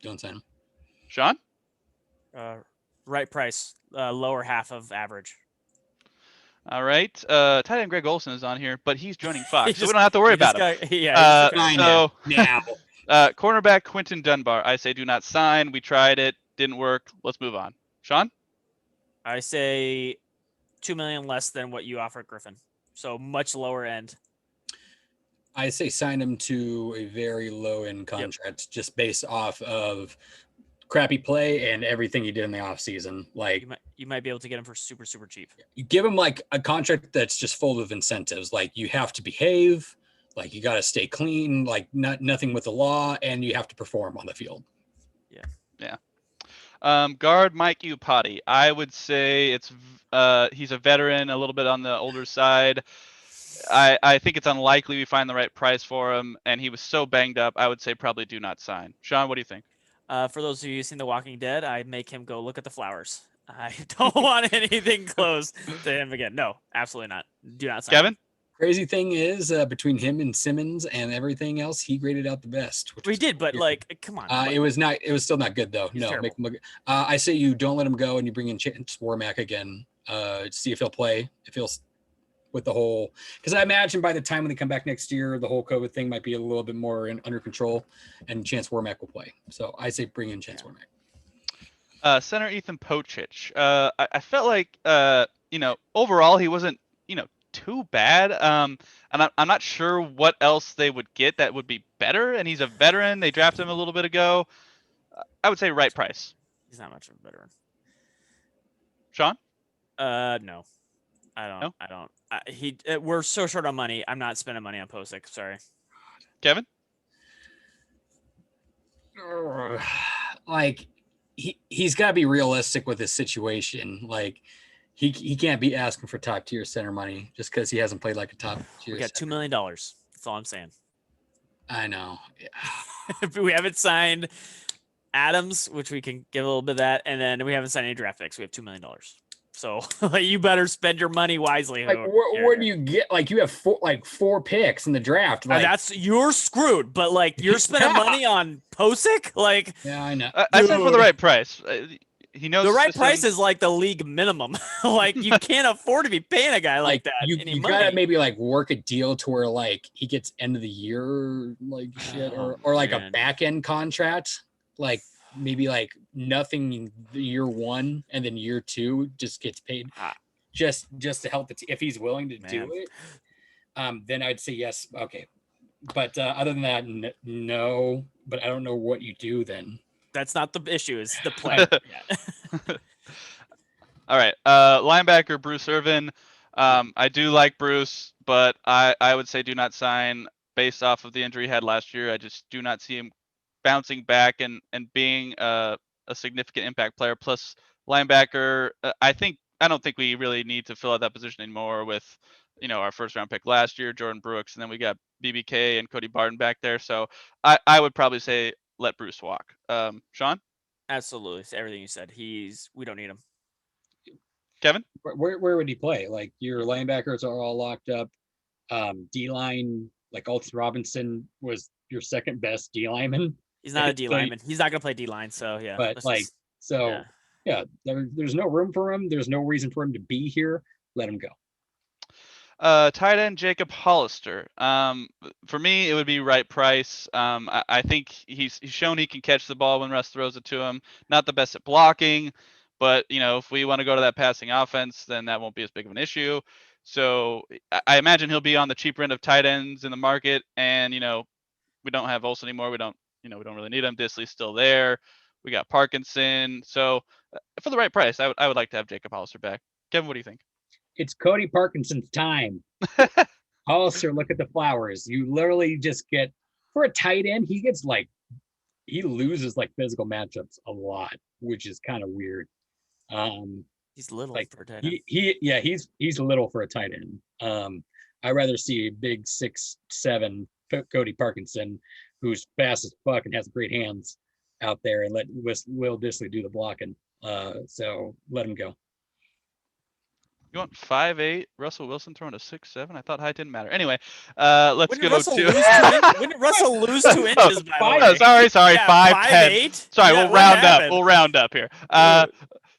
don't sign him. Sean? Right price, lower half of average. All right. Tight end Greg Olson is on here, but he's joining Fox, so we don't have to worry about him. Cornerback Quentin Dunbar, I say do not sign. We tried it, didn't work. Let's move on. Sean? I say $2 million less than what you offered Griffin, so much lower end. I say sign him to a very low end contract, just based off of crappy play and everything he did in the offseason. Like you might be able to get him for super cheap. You give him like a contract that's just full of incentives. Like you have to behave, like you got to stay clean, like nothing with the law, and you have to perform on the field. Yeah. Guard Mike Iupati. I would say he's a veteran, a little bit on the older side. I think it's unlikely we find the right price for him, and he was so banged up. I would say probably do not sign. Sean, what do you think? For those of you who've seen The Walking Dead, I make him go look at the flowers. I don't want anything close to him again. No, absolutely not. Do not sign. Kevin? Crazy thing is, between him and Simmons and everything else, he graded out the best. We did, but like, come on. It was still not good though. No, make him look. I say you don't let him go, and you bring in Chance Warmack again. See if he'll play. If he'll with the whole, because I imagine by the time when they come back next year, the whole COVID thing might be a little bit more under control, and Chance Warmack will play. So I say bring in Chance Warmack. Center Ethan Pocic. I felt like overall he wasn't too bad. And I'm not sure what else they would get that would be better. And he's a veteran. They drafted him a little bit ago. I would say right price. He's not much of a veteran. Sean? No. I don't. No? I don't. We're so short on money. I'm not spending money on Pocic. Sorry. Kevin? Like he's got to be realistic with his situation. Like he can't be asking for top tier center money just because he hasn't played like a top tier. We got $2 million. That's all I'm saying. I know. We haven't signed Adams, which we can give a little bit of that, and then we haven't signed any draft picks. We have $2 million. So you better spend your money wisely. Like, where do you get? Like, you have four picks in the draft. Like, you're screwed. But like, you're spending money on Pocic. Like, yeah, I know. I said for the right price. He knows the right price is like the league minimum. Like, you can't afford to be paying a guy like that. You gotta maybe like work a deal to where like he gets end of the year like shit, or like a back end contract, like. Maybe like nothing year one, and then year two just gets paid just to help the team. If he's willing to do it, then I'd say yes. Okay. But other than that, no, but I don't know what you do then. That's not the issue. It's the play. All right. Linebacker Bruce Irvin. I do like Bruce, but I would say do not sign based off of the injury he had last year. I just do not see him bouncing back and being a significant impact player. Plus linebacker, I don't think we really need to fill out that position anymore with, our first round pick last year, Jordan Brooks, and then we got BBK and Cody Barton back there. So I would probably say let Bruce walk. Sean? Absolutely. It's everything you said. We don't need him. Kevin? Where would he play? Like your linebackers are all locked up. D-line, like Alton Robinson was your second best D lineman. He's not a D lineman. He's not going to play D line. So yeah. But there's no room for him. There's no reason for him to be here. Let him go. Tight end Jacob Hollister. For me, it would be right price. I think he's shown he can catch the ball when Russ throws it to him. Not the best at blocking, but if we want to go to that passing offense, then that won't be as big of an issue. So I imagine he'll be on the cheaper end of tight ends in the market. And we don't have Olsen anymore. We don't really need him. Disley's still there. We got Parkinson. So for the right price, I would like to have Jacob Hollister back. Kevin, what do you think? It's Cody Parkinson's time. Hollister, look at the flowers. You literally just get, for a tight end, he loses like physical matchups a lot, which is kind of weird. He's little for a tight end. He's little for a tight end. I'd rather see a big 6'7" Cody Parkinson, who's fast as fuck and has great hands out there, and let Will Disley do the blocking. So let him go. You want 5'8" Russell Wilson throwing a 6'7"? I thought height didn't matter. Anyway, let's go to. When did Russell lose 2 inches? By the way? Sorry, yeah, 5'10". Sorry, yeah, we'll round up here.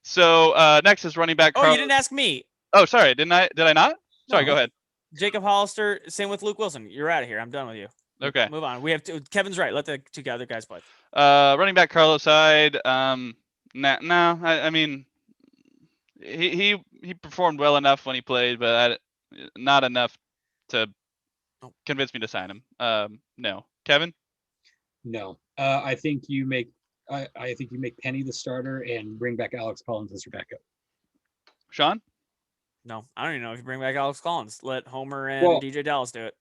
So next is running back. You didn't ask me. Oh, sorry, did I not? Sorry, No. go ahead. Jacob Hollister, same with Luke Wilson. You're out of here. I'm done with you. Okay. Move on. We have Kevin's right. Let the two other guys play. Running back Carlos Hyde. No. I mean, he performed well enough when he played, but not enough to convince me to sign him. No. Kevin? No. I think you make Penny the starter and bring back Alex Collins as your backup. Sean? No, I don't even know if you bring back Alex Collins. Let Homer and DJ Dallas do it.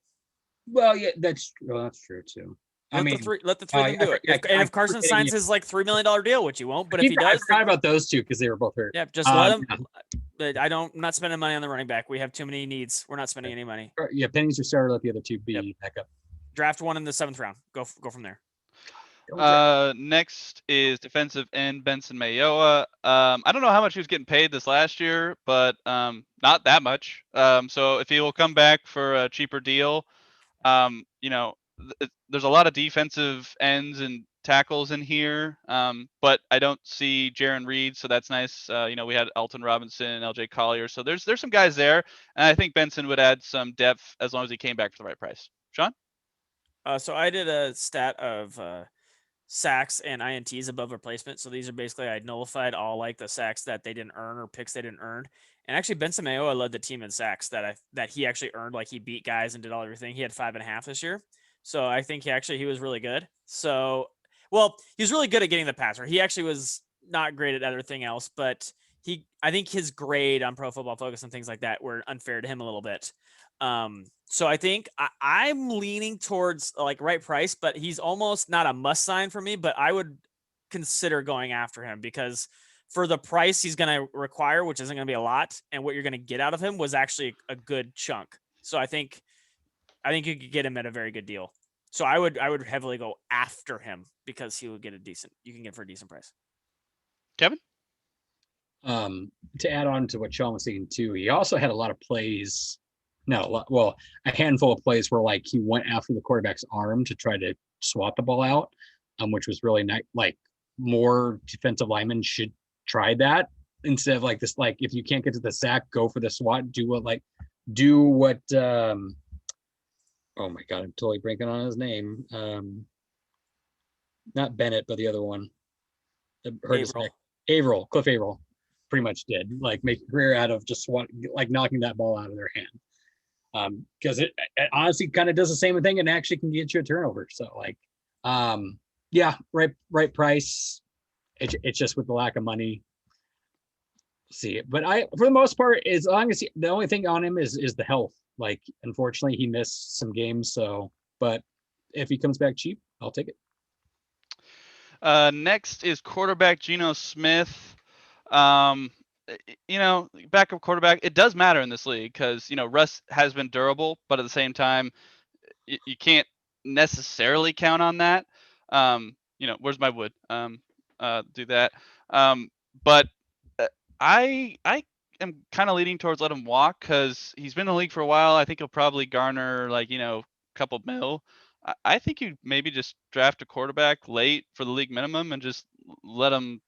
Well, yeah, that's true too. Let the three of them do it. If Carson signs his like $3 million deal, which he won't, but if he does, I forgot about those two because they were both hurt. Yeah, just let him. But I'm not spending money on the running back. We have too many needs. We're not spending any money. Yeah, Penny's your starter. Let the other two be backup. Draft one in the 7th round. Go from there. Next is defensive end Benson Mayowa. I don't know how much he was getting paid this last year, but not that much. So if he will come back for a cheaper deal, there's a lot of defensive ends and tackles in here, but I don't see Jaron Reed, so that's nice. We had Alton Robinson, LJ Collier, so there's some guys there, and I think Benson would add some depth as long as he came back for the right price. Sean? So I did a stat of sacks and INTs above replacement. So these are basically, I nullified all like the sacks that they didn't earn or picks they didn't earn. And actually Benson Mayowa led the team in sacks that he actually earned. Like he beat guys and did all everything. He had 5.5 this year. So I think he was really good. So, well, he was really good at getting the passer. He actually was not great at everything else, but I think his grade on Pro Football Focus and things like that were unfair to him a little bit. So I think I'm leaning towards like right price, but he's almost not a must sign for me, but I would consider going after him because for the price he's going to require, which isn't going to be a lot, and what you're going to get out of him was actually a good chunk. So I think you could get him at a very good deal. So I would heavily go after him because you can get for a decent price. Kevin? To add on to what Sean was saying too, he also had a lot of plays. A handful of plays where like he went after the quarterback's arm to try to swat the ball out, which was really nice. Like more defensive linemen should try that instead of like this. Like if you can't get to the sack, go for the swat. Do what? Oh my God, I'm totally blanking on his name. Not Bennett, but the other one. Averill, Cliff Averill, pretty much did like make a career out of just knocking that ball out of their hand. Because it honestly kind of does the same thing and actually can get you a turnover. So right price. It's just with the lack of money. See it, but for the most part, as long as the only thing on him is the health. Like unfortunately, he missed some games. So, but if he comes back cheap, I'll take it. Next is quarterback Geno Smith. Backup quarterback. It does matter in this league because Russ has been durable, but at the same time, you can't necessarily count on that. Where's my wood? Do that. But I am kind of leaning towards let him walk because he's been in the league for a while. I think he'll probably garner a couple mil. I think you maybe just draft a quarterback late for the league minimum and just let him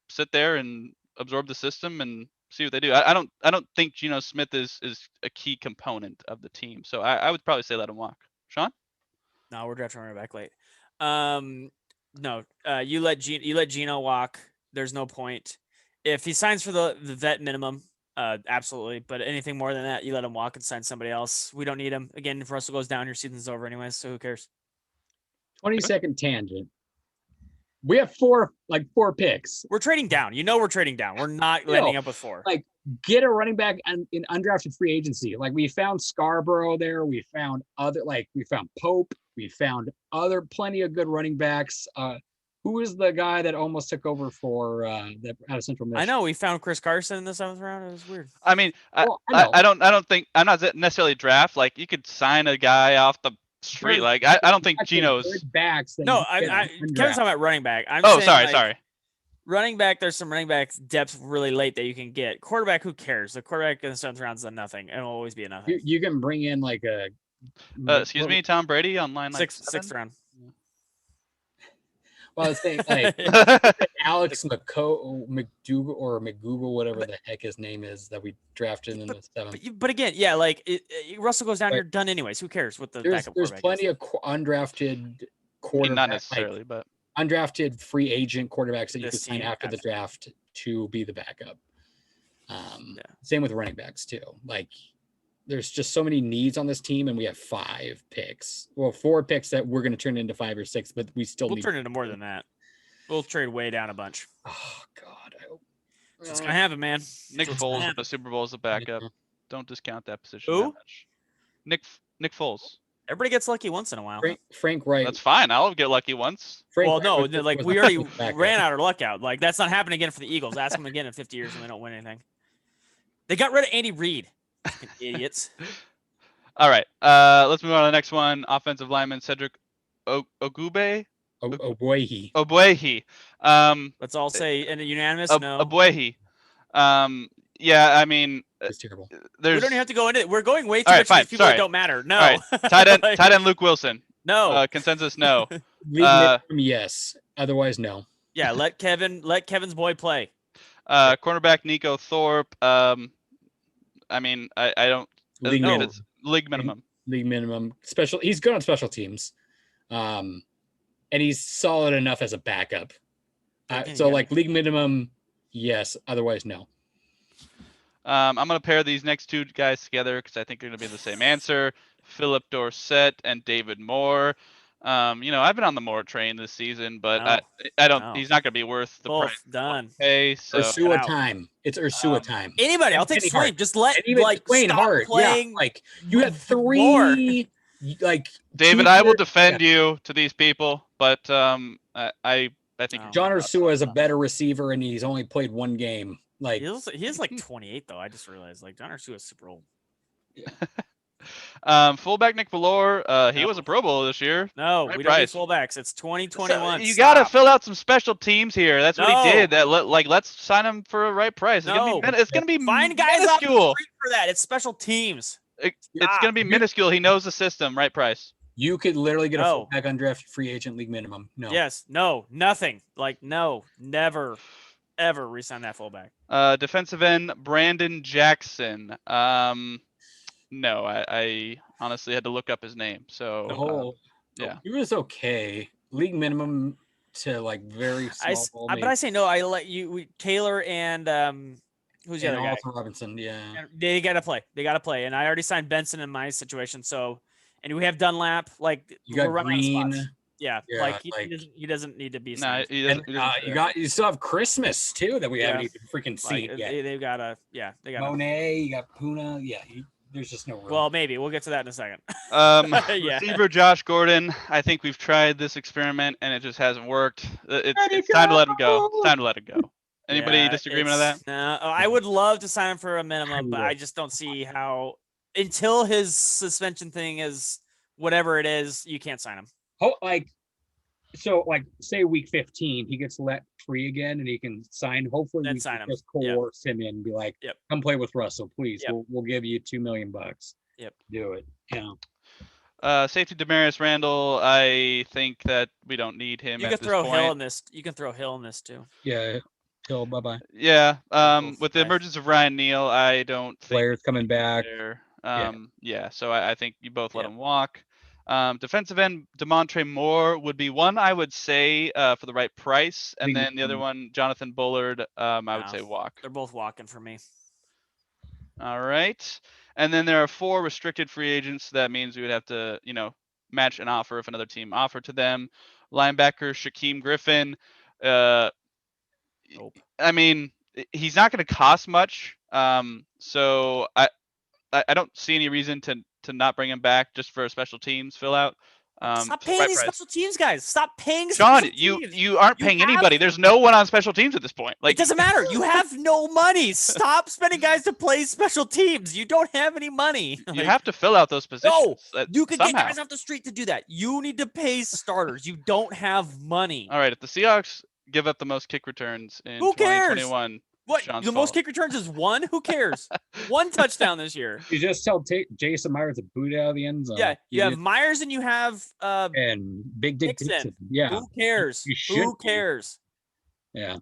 sit there and absorb the system and see what they do. I don't think Geno Smith is a key component of the team, so I would probably say let him walk. Sean? No, we're drafting running back late. No, you let Geno walk. There's no point. If he signs for the vet minimum, absolutely. But anything more than that, you let him walk and sign somebody else. We don't need him. Again, if Russell goes down, your season's over anyways, so who cares? 20-second tangent. We have four picks. We're trading down. We're trading down. We're not landing up with 4. Like, get a running back in undrafted free agency. Like, we found Scarborough there. We found we found Pope. We found plenty of good running backs. Who is the guy that almost took over for that out of Central Michigan? I know we found Chris Carson in the 7th round. It was weird. I mean, I don't think I'm not necessarily draft. Like, you could sign a guy off the street. Like, I don't think Geno's backs. No, Kevin's talking about running back. Sorry. Running back, there's some running back depth really late that you can get. Quarterback, who cares? The quarterback in the 7th round is a nothing. It'll always be a nothing. You can bring in like a excuse me, Tom Brady on line like 6th round. Well, I was saying like Alex McDougal or McGoogle, whatever the heck his name is, that we drafted in the 7th. But again, yeah, like Russell goes down, you're done anyways. Who cares what the backup there's quarterback plenty is? of undrafted quarterbacks, not necessarily, but undrafted free agent quarterbacks that you This can sign team, after the absolutely. draft to be the backup. Same with running backs too. Like, there's just so many needs on this team, and we have 5 picks. Well, 4 picks that we're going to turn into 5 or 6, but we still We'll turn into more than that. We'll trade way down a bunch. Oh God, I hope It's gonna happen, man. Nick It's Foles gonna at the Super Bowl is a backup. Yeah. Don't discount that position. Who? That much. Nick Foles. Everybody gets lucky once in a while. Frank Wright. That's fine. I'll get lucky once. Well, no, was like we already ran out of luck out. Like, that's not happening again for the Eagles. Ask them again in 50 years and they don't win anything. They got rid of Andy Reid. Fucking idiots. All right. Let's move on to the next one. Offensive lineman Cedric Ogbuehi. Ogbuehi. Let's all say in a unanimous no. Ogbuehi. Yeah, I mean, It's terrible. We don't even have to go into it. We're going way too All right, much fine, into people sorry. that don't matter. No. All right. Tight end Luke Wilson. No. Consensus no. Yes. Otherwise, no. Yeah, let Kevin's boy play. Cornerback Nico Thorpe. I mean, I don't. League minimum. It's league minimum. League minimum. He's good on special teams, and he's solid enough as a backup. League minimum, yes. Otherwise, no. I'm gonna pair these next 2 guys together because I think they're gonna be the same answer. Philip Dorsett and David Moore. I've been on the Moore train this season, but I don't. No. He's not gonna be worth the Both price. Done. Okay, so Ursua time. It's Ursua time. Anybody, I'll take Swain. Just let playing stop hard. Playing. Yeah, like you had 3. More. Like David, I will defend you to these people, but I think John Ursua is a better receiver, and he's only played 1 game. Like he is like 28 though. I just realized like John Ursua is super old. Yeah. Fullback Nick Valor, he was a Pro Bowler this year. No, right we don't need price. fullbacks. It's 2021. So you got to fill out some special teams here. That's what he did. Let's sign him for a right price. It's gonna be find guys minuscule for that. It's special teams. It's gonna be minuscule. He knows the system. Right price. You could literally get a fullback undrafted free agent league minimum. No. Yes. No. Nothing. Like no. Never. Ever resign that fullback. Defensive end Brandon Jackson. No, I honestly had to look up his name. So he was okay. League minimum to like very small. But I say no. I let you Taylor and who's the other guy? Robinson. Yeah, they gotta play. And I already signed Benson in my situation. So, and we have Dunlap. Like you got Green. Yeah, he doesn't need to be. No, you still have Christmas too that we haven't even freaking seen yet. They've got They got Monet. You got Puna. Yeah. there's just no room. Well, maybe we'll get to that in a second. Yeah. Receiver Josh Gordon. I think we've tried this experiment and it just hasn't worked. It's time to let him go. It's time to let it go. Anybody Yeah, disagreement on that? No, I would love to sign him for a minimum, but I would. just don't see how until his suspension thing is whatever it is, you can't sign him. Oh, like say week 15, he gets let free again and he can sign. Hopefully, Then we sign can him. just coerce him in and be like, Yep. come play with Russell, please. Yep. We'll give you $2 million. Yep. Do it. Yeah. Safety Demarius Randall. I think that we don't need him You at can this throw point. Hill in this. You can throw Hill in this too. Yeah. Hill, bye-bye. Yeah. both With the guys. emergence of Ryan Neal, I don't think Players coming back. there. Yeah. Yeah. So I think you both let Yep. him walk. Defensive end Demontre Moore would be one I would say for the right price, and then the other one Jonathan Bullard. I would say walk. They're both walking for me. All right. And then there are 4 restricted free agents. So that means we would have to, match an offer if another team offered to them. Linebacker Shaquem Griffin. Nope. I mean, he's not going to cost much. So I don't see any reason to not bring him back just for a special teams fill out. Stop paying these special teams guys. Stop paying Sean, special teams. you aren't paying anybody. There's no one on special teams at this point. Like it doesn't matter. You have no money. Stop spending guys to play special teams. You don't have any money. You have to fill out those positions. No, you can get guys off the street to do that. You need to pay starters. You don't have money. All right, if the Seahawks give up the most kick returns in Who cares? 2021, What? Sean's The most fault. kick returns is 1? Who cares? 1 touchdown this year. You just tell Jason Myers to boot out of the end zone. Yeah, you have Myers and you have and Big Dick Dixon. Yeah. Who cares? Who cares? Yeah.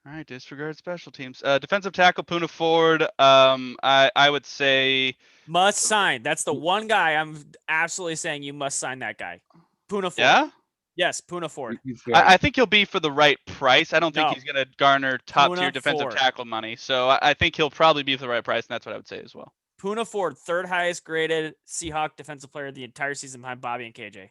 All right, disregard special teams. Defensive tackle Puna Ford. I would say must sign. That's the one guy I'm absolutely saying you must sign that guy. Puna Ford. Yeah. Yes, Puna Ford. I think he'll be for the right price. I don't think No. he's going to garner top Puna tier defensive Ford. tackle money. So I think he'll probably be for the right price, and that's what I would say as well. Puna Ford, 3rd highest graded Seahawk defensive player the entire season behind Bobby and KJ.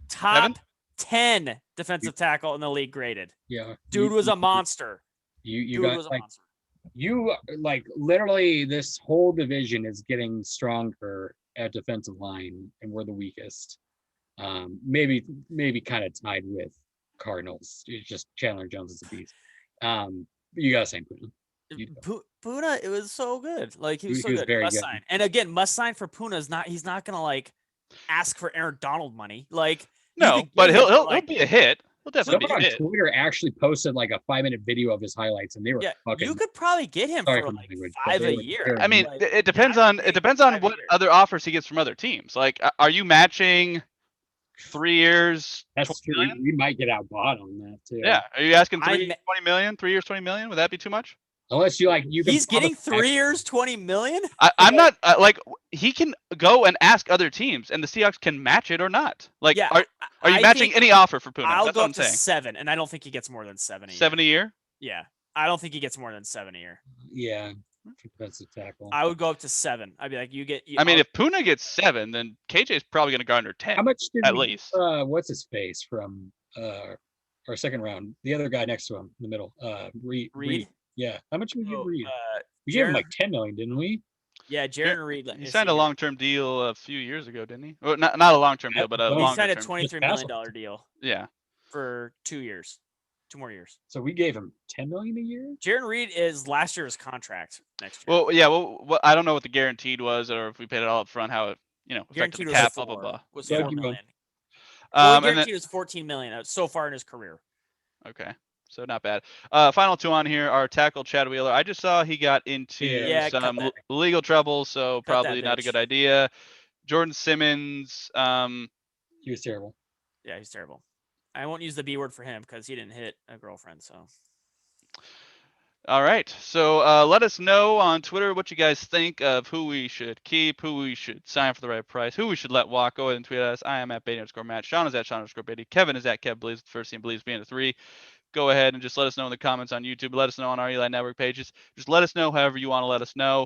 Top 10 defensive tackle in the league graded. Yeah. Dude was a monster. You Dude got was a like monster. you like literally this whole division is getting stronger at defensive line, and we're the weakest. Maybe kind of tied with Cardinals. It's just Chandler Jones is a beast. You gotta say Puna, it was so good. Like he was so good. Very Must good. sign. And again, must sign for Puna is not. He's not gonna like ask for Aaron Donald money. Like no, but he'll be a hit. He'll definitely someone be a on hit. Twitter actually posted like a 5-minute video of his highlights, and they were fucking. You could probably get him for like $5 a year. I mean, it depends on what other offers he gets from other teams. Like, are you matching 3 years? That's true. We might get outbought on that too. Yeah. Are you asking 20 million? 3 years, 20 million? Would that be too much? Unless you like, he's getting 3 years, 20 million. I'm not like he can go and ask other teams, and the Seahawks can match it or not. Like, are you matching any offer for Puna? I'll That's go what I'm up to saying. 7, and I don't think he gets more than 7 a year. 7 a year? Yeah, I don't think he gets more than 7 a year. Yeah, defensive tackle. I would go up to 7. I'd be like, you get. I mean, if Puna gets 7, then KJ's probably going to garner 10. How much did at least? What's his face from our second round? The other guy next to him in the middle. Reed. Yeah. How much did we give Reed? We gave him like 10 million, didn't we? Yeah, Jaron Reed. He signed a long-term deal a few years ago, didn't he? Well, not a long-term deal, but a long-term. He signed a $23 million deal. Yeah. For 2 years, 2 more years. So we gave him 10 million a year. Jaron Reed is last year's contract next year. Well, yeah. Well, I don't know what the guaranteed was, or if we paid it all up front, how it affected the cap, blah blah blah. Was $4 million. Guaranteed was $14 million so far in his career. Okay. So not bad. Final 2 on here are tackle Chad Wheeler. I just saw he got into some legal trouble, so probably not a good idea. Jordan Simmons. He was terrible. Yeah, he's terrible. I won't use the B word for him because he didn't hit a girlfriend. So. All right. So let us know on Twitter what you guys think of who we should keep, who we should sign for the right price, who we should let walk. Go ahead and tweet at us. I am at Beatty_Matt. Sean is at Sean_Beatty. Kevin is at Kev Believes. The first team believes being a 3. Go ahead and just let us know in the comments on YouTube. Let us know on our Eli Network pages. Just let us know however you want to let us know.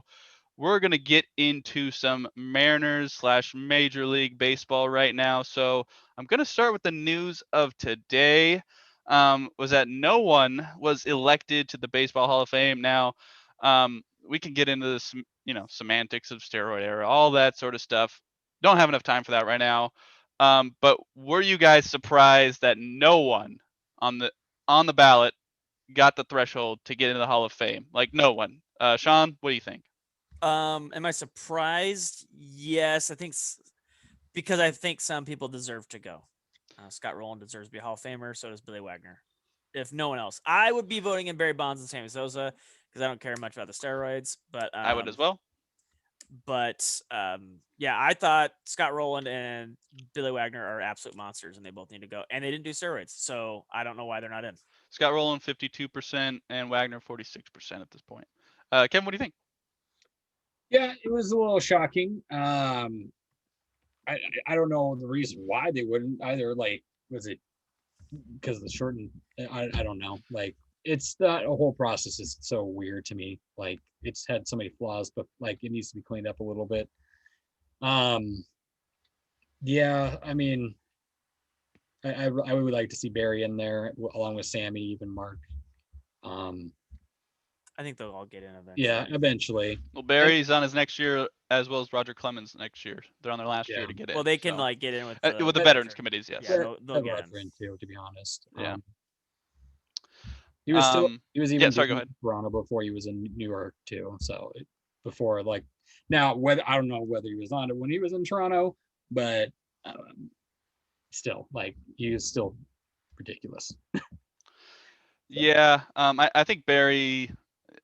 We're going to get into some Mariners/Major League Baseball right now. So I'm going to start with the news of today. Was that no one was elected to the Baseball Hall of Fame. Now, we can get into this, semantics of steroid era, all that sort of stuff. Don't have enough time for that right now. But were you guys surprised that no one on the ballot got the threshold to get into the Hall of Fame? Like no one. Sean, what do you think? Am I surprised? Yes, I think because I think some people deserve to go. Scott Rowland deserves to be a Hall of Famer. So does Billy Wagner. If no one else, I would be voting in Barry Bonds and Sammy Sosa because I don't care much about the steroids. But I would as well. But yeah, I thought Scott Rowland and Billy Wagner are absolute monsters, and they both need to go. And they didn't do steroids, so I don't know why they're not in. Scott Rowland 52% and Wagner 46% at this point. Kevin, what do you think? Yeah, it was a little shocking. I don't know the reason why they wouldn't either. Like, was it because of the shortened? I don't know. Like, it's that whole process is so weird to me. Like, it's had so many flaws, but like it needs to be cleaned up a little bit. Yeah, I mean, I would like to see Barry in there along with Sammy, even Mark. I think they'll all get in eventually. Yeah, eventually. Well, Barry's on his next year as well as Roger Clemens next year. They're on their last year to get in. Well, they can like get in with the veterans committees. Yes. Yeah, they'll get in too, to be honest. Yeah. He was still. He was even. Sorry, go ahead. Toronto before he was in New York too. So before like now, whether I don't know whether he was on it when he was in Toronto, but still, like he was still ridiculous. Yeah. I think Barry.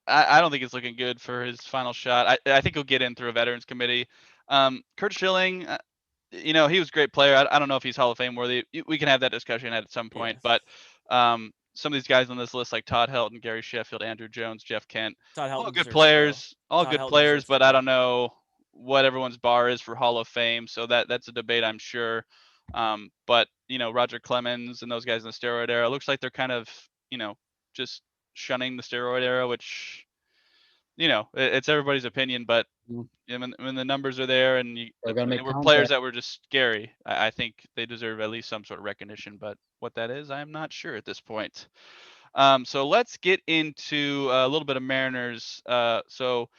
I don't think it's looking good for his final shot. I think he'll get in through a veterans committee. Curt Schilling, he was a great player. I don't know if he's Hall of Fame worthy. We can have that discussion at some point. Yeah. But some of these guys on this list, like Todd Helton, Gary Sheffield, Andrew Jones, Jeff Kent, all good players. But I don't know what everyone's bar is for Hall of Fame. So that's a debate, I'm sure. But Roger Clemens and those guys in the steroid era, looks like they're kind of just shunning the steroid era, which it's everybody's opinion, but when the numbers are there and they were players that were just scary, I think they deserve at least some sort of recognition, but what that is, I'm not sure at this point. So let's get into a little bit of Mariners. So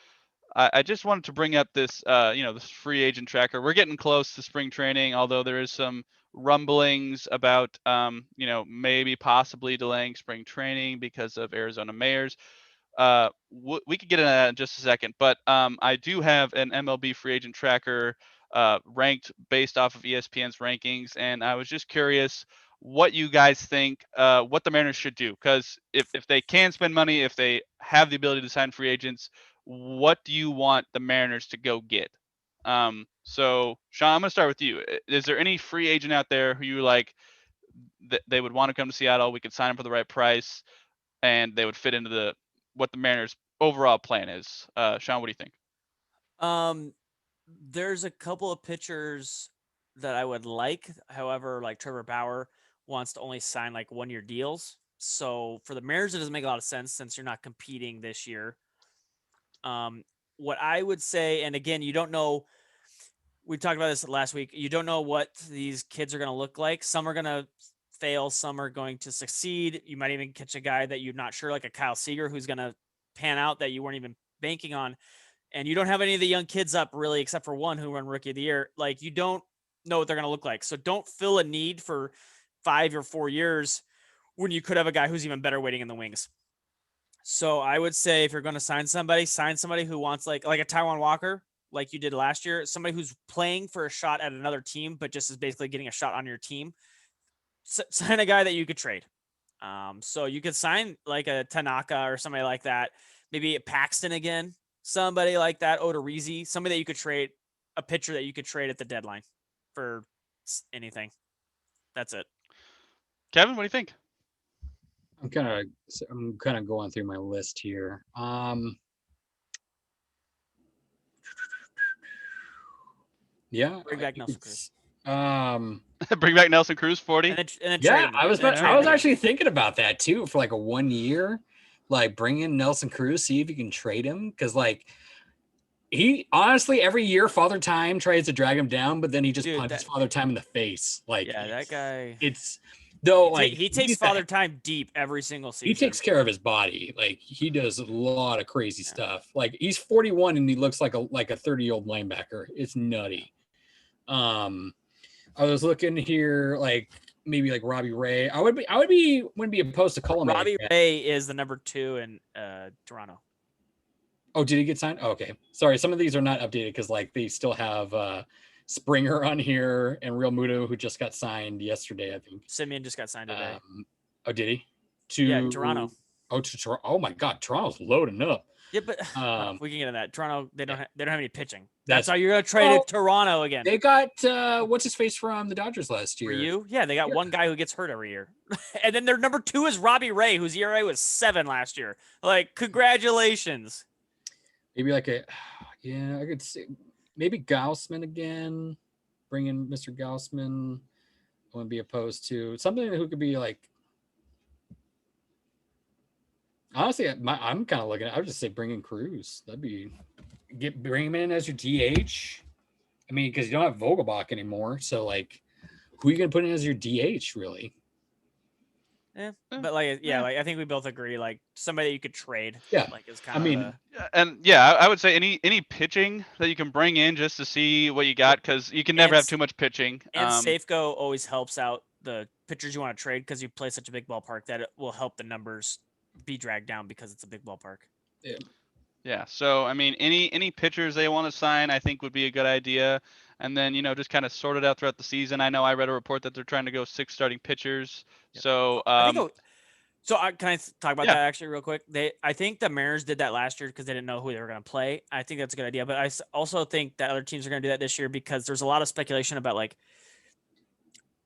I just wanted to bring up this this free agent tracker. We're getting close to spring training, although there is some rumblings about maybe possibly delaying spring training because of Arizona Mayor's. We could get into that in just a second, but I do have an MLB free agent tracker ranked based off of ESPN's rankings, and I was just curious what you guys think what the Mariners should do, because if they can spend money, if they have the ability to sign free agents, what do you want the Mariners to go get? So Sean, I'm gonna start with you. Is there any free agent out there who you like that they would want to come to Seattle? We could sign them for the right price, and they would fit into what the Mariners' overall plan is. Sean, what do you think? There's a couple of pitchers that I would like. However, like Trevor Bauer wants to only sign like 1-year deals. So for the Mariners, it doesn't make a lot of sense since you're not competing this year. What I would say, and again, you don't know, we talked about this last week, you don't know what these kids are going to look like. Some are going to fail, some are going to succeed. You might even catch a guy that you're not sure, like a Kyle Seager, who's going to pan out that you weren't even banking on. And you don't have any of the young kids up really, except for one who won Rookie of the Year. Like, you don't know what they're going to look like. So don't fill a need for 5 or 4 years when you could have a guy who's even better waiting in the wings. So I would say if you're going to sign somebody who wants like a Taijuan Walker, like you did last year, somebody who's playing for a shot at another team, but just is basically getting a shot on your team. Sign a guy that you could trade. So you could sign like a Tanaka or somebody like that. Maybe a Paxton again, somebody like that, Odorizzi, somebody that you could trade, a pitcher that you could trade at the deadline for anything. That's it. Kevin, what do you think? I'm kind of going through my list here. Yeah. Bring back Nelson Cruz. Bring back Nelson Cruz, 40. And then yeah, I was actually thinking about that too for like a 1 year. Like bring in Nelson Cruz, see if you can trade him, because like he honestly every year Father Time tries to drag him down, but then he just punches Father Time in the face. Like that guy. It's Though, like he takes Father Time deep every single season. He takes care of his body. Like he does a lot of crazy stuff. Like he's 41 and he looks like a 30-year-old linebacker. It's nutty. I was looking here, like maybe like Robbie Ray. Wouldn't be opposed to calling Robbie Ray is the number 2 in Toronto. Oh, did he get signed? Oh, okay. Sorry, some of these are not updated because like they still have Springer on here and Real Muto, who just got signed yesterday, I think. Simeon just got signed today. Oh, did he? Toronto. Oh, to Toronto. Oh my God, Toronto's loading up. Yeah, but we can get into that. Toronto, they don't have any pitching. That's how you're gonna trade it Toronto again. They got what's his face from the Dodgers last year. Ryu? Yeah, they got one guy who gets hurt every year, and then their number 2 is Robbie Ray, whose ERA was 7 last year. Like, congratulations. Maybe like I could see maybe Gaussman again. Bring in Mr. Gaussman. I wouldn't be opposed to something who could be like. Honestly, I'm kind of looking at. I would just say bring in Cruz. That'd be bring him in as your DH. I mean, because you don't have Vogelbach anymore, so like, who are you gonna put in as your DH? Really? Yeah, but like, like I think we both agree, like somebody that you could trade. Yeah, like is kind of. I would say any pitching that you can bring in just to see what you got, because you can never have too much pitching. And Safeco always helps out the pitchers you want to trade because you play such a big ballpark that it will help the numbers be dragged down because it's a big ballpark. Yeah. Yeah. So I mean, any pitchers they want to sign, I think would be a good idea. And then just kind of sort it out throughout the season. I know I read a report that they're trying to go 6 starting pitchers. Yep. So can I talk about that actually real quick? I think the Mariners did that last year because they didn't know who they were going to play. I think that's a good idea, but I also think that other teams are going to do that this year because there's a lot of speculation about like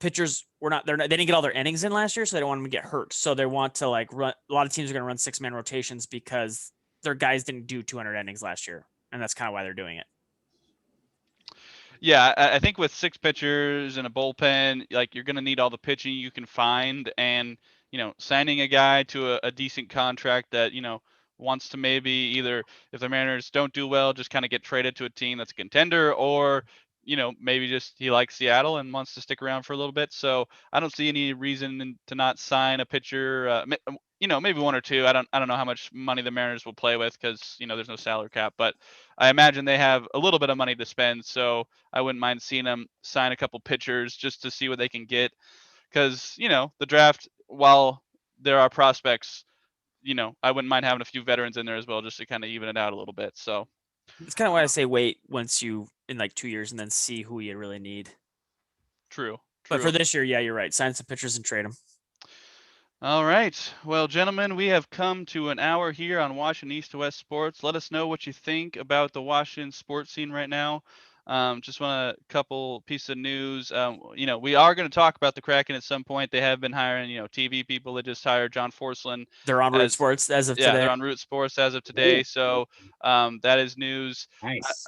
pitchers they didn't get all their innings in last year, so they don't want them to get hurt. So they want to like run. A lot of teams are going to run 6-man rotations because their guys didn't do 200 innings last year, and that's kind of why they're doing it. Yeah, I think with 6 pitchers and a bullpen, like you're going to need all the pitching you can find, and signing a guy to a decent contract that wants to maybe either, if the Mariners don't do well, just kind of get traded to a team that's a contender, or maybe just he likes Seattle and wants to stick around for a little bit. So I don't see any reason to not sign a pitcher. Maybe 1 or 2. I don't know how much money the Mariners will play with because there's no salary cap, but I imagine they have a little bit of money to spend. So I wouldn't mind seeing them sign a couple pitchers just to see what they can get. Because the draft, while there are prospects, I wouldn't mind having a few veterans in there as well, just to kind of even it out a little bit. So it's kind of why I say wait once you in like 2 years and then see who you really need. True. But for this year, yeah, you're right. Sign some pitchers and trade them. All right. Well, gentlemen, we have come to an hour here on Washington East to West Sports. Let us know what you think about the Washington sports scene right now. Just want a couple pieces of news. We are going to talk about the Kraken at some point. They have been hiring, TV people. They just hired John Forslund. They're on Root Sports as of today. Yeah, they're on Root Sports as of today. So that is news. Nice.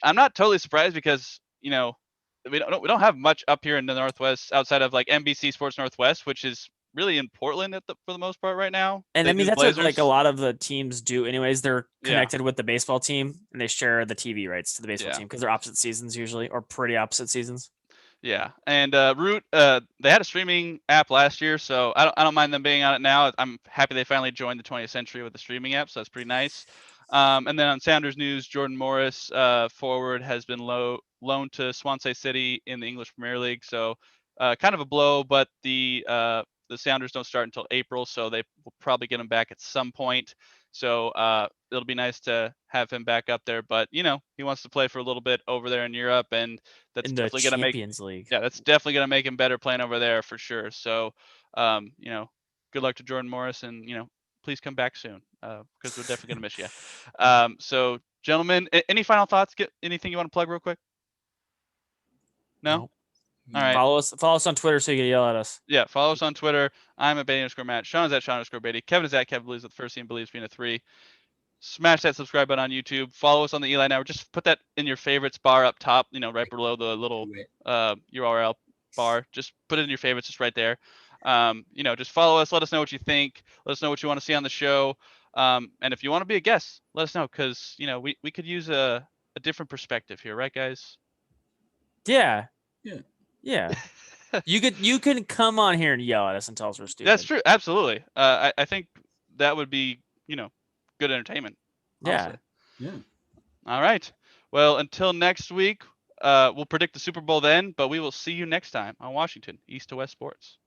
I'm not totally surprised because, we don't have much up here in the Northwest outside of like NBC Sports Northwest, which is really in Portland for the most part right now. And I mean, that's what like a lot of the teams do anyways. They're connected with the baseball team and they share the TV rights to the baseball team because they're opposite seasons usually, or pretty opposite seasons. Yeah. And Root, they had a streaming app last year, so I don't mind them being on it now. I'm happy they finally joined the 20th century with the streaming app, so that's pretty nice. And then on Sounders news, Jordan Morris, forward, has been loaned to Swansea City in the English Premier League. So kind of a blow, but the Sounders don't start until April, so they will probably get him back at some point. So it'll be nice to have him back up there. But he wants to play for a little bit over there in Europe, and that's in definitely going to make Champions League. Yeah, that's definitely going to make him better playing over there for sure. So good luck to Jordan Morris, and please come back soon because we're definitely going to miss you. So gentlemen, any final thoughts? Get anything you want to plug real quick? No. Nope. All right. Follow us on Twitter so you can yell at us. Yeah, follow us on Twitter. I'm at Beatty_Matt. Sean is at Sean_Beatty. Kevin is at Kevin Believes, with the first team believes being a 3. Smash that subscribe button on YouTube. Follow us on the Eli Network. Just put that in your favorites bar up top, right below the little URL bar. Just put it in your favorites, just right there. Just follow us. Let us know what you think. Let us know what you want to see on the show. And if you want to be a guest, let us know because, we could use a different perspective here. Right, guys? Yeah. Yeah. Yeah. You can come on here and yell at us and tell us we're stupid. That's true. Absolutely. I think that would be, good entertainment. Honestly. Yeah. All right. Well, until next week, we'll predict the Super Bowl then, but we will see you next time on Washington East to West Sports.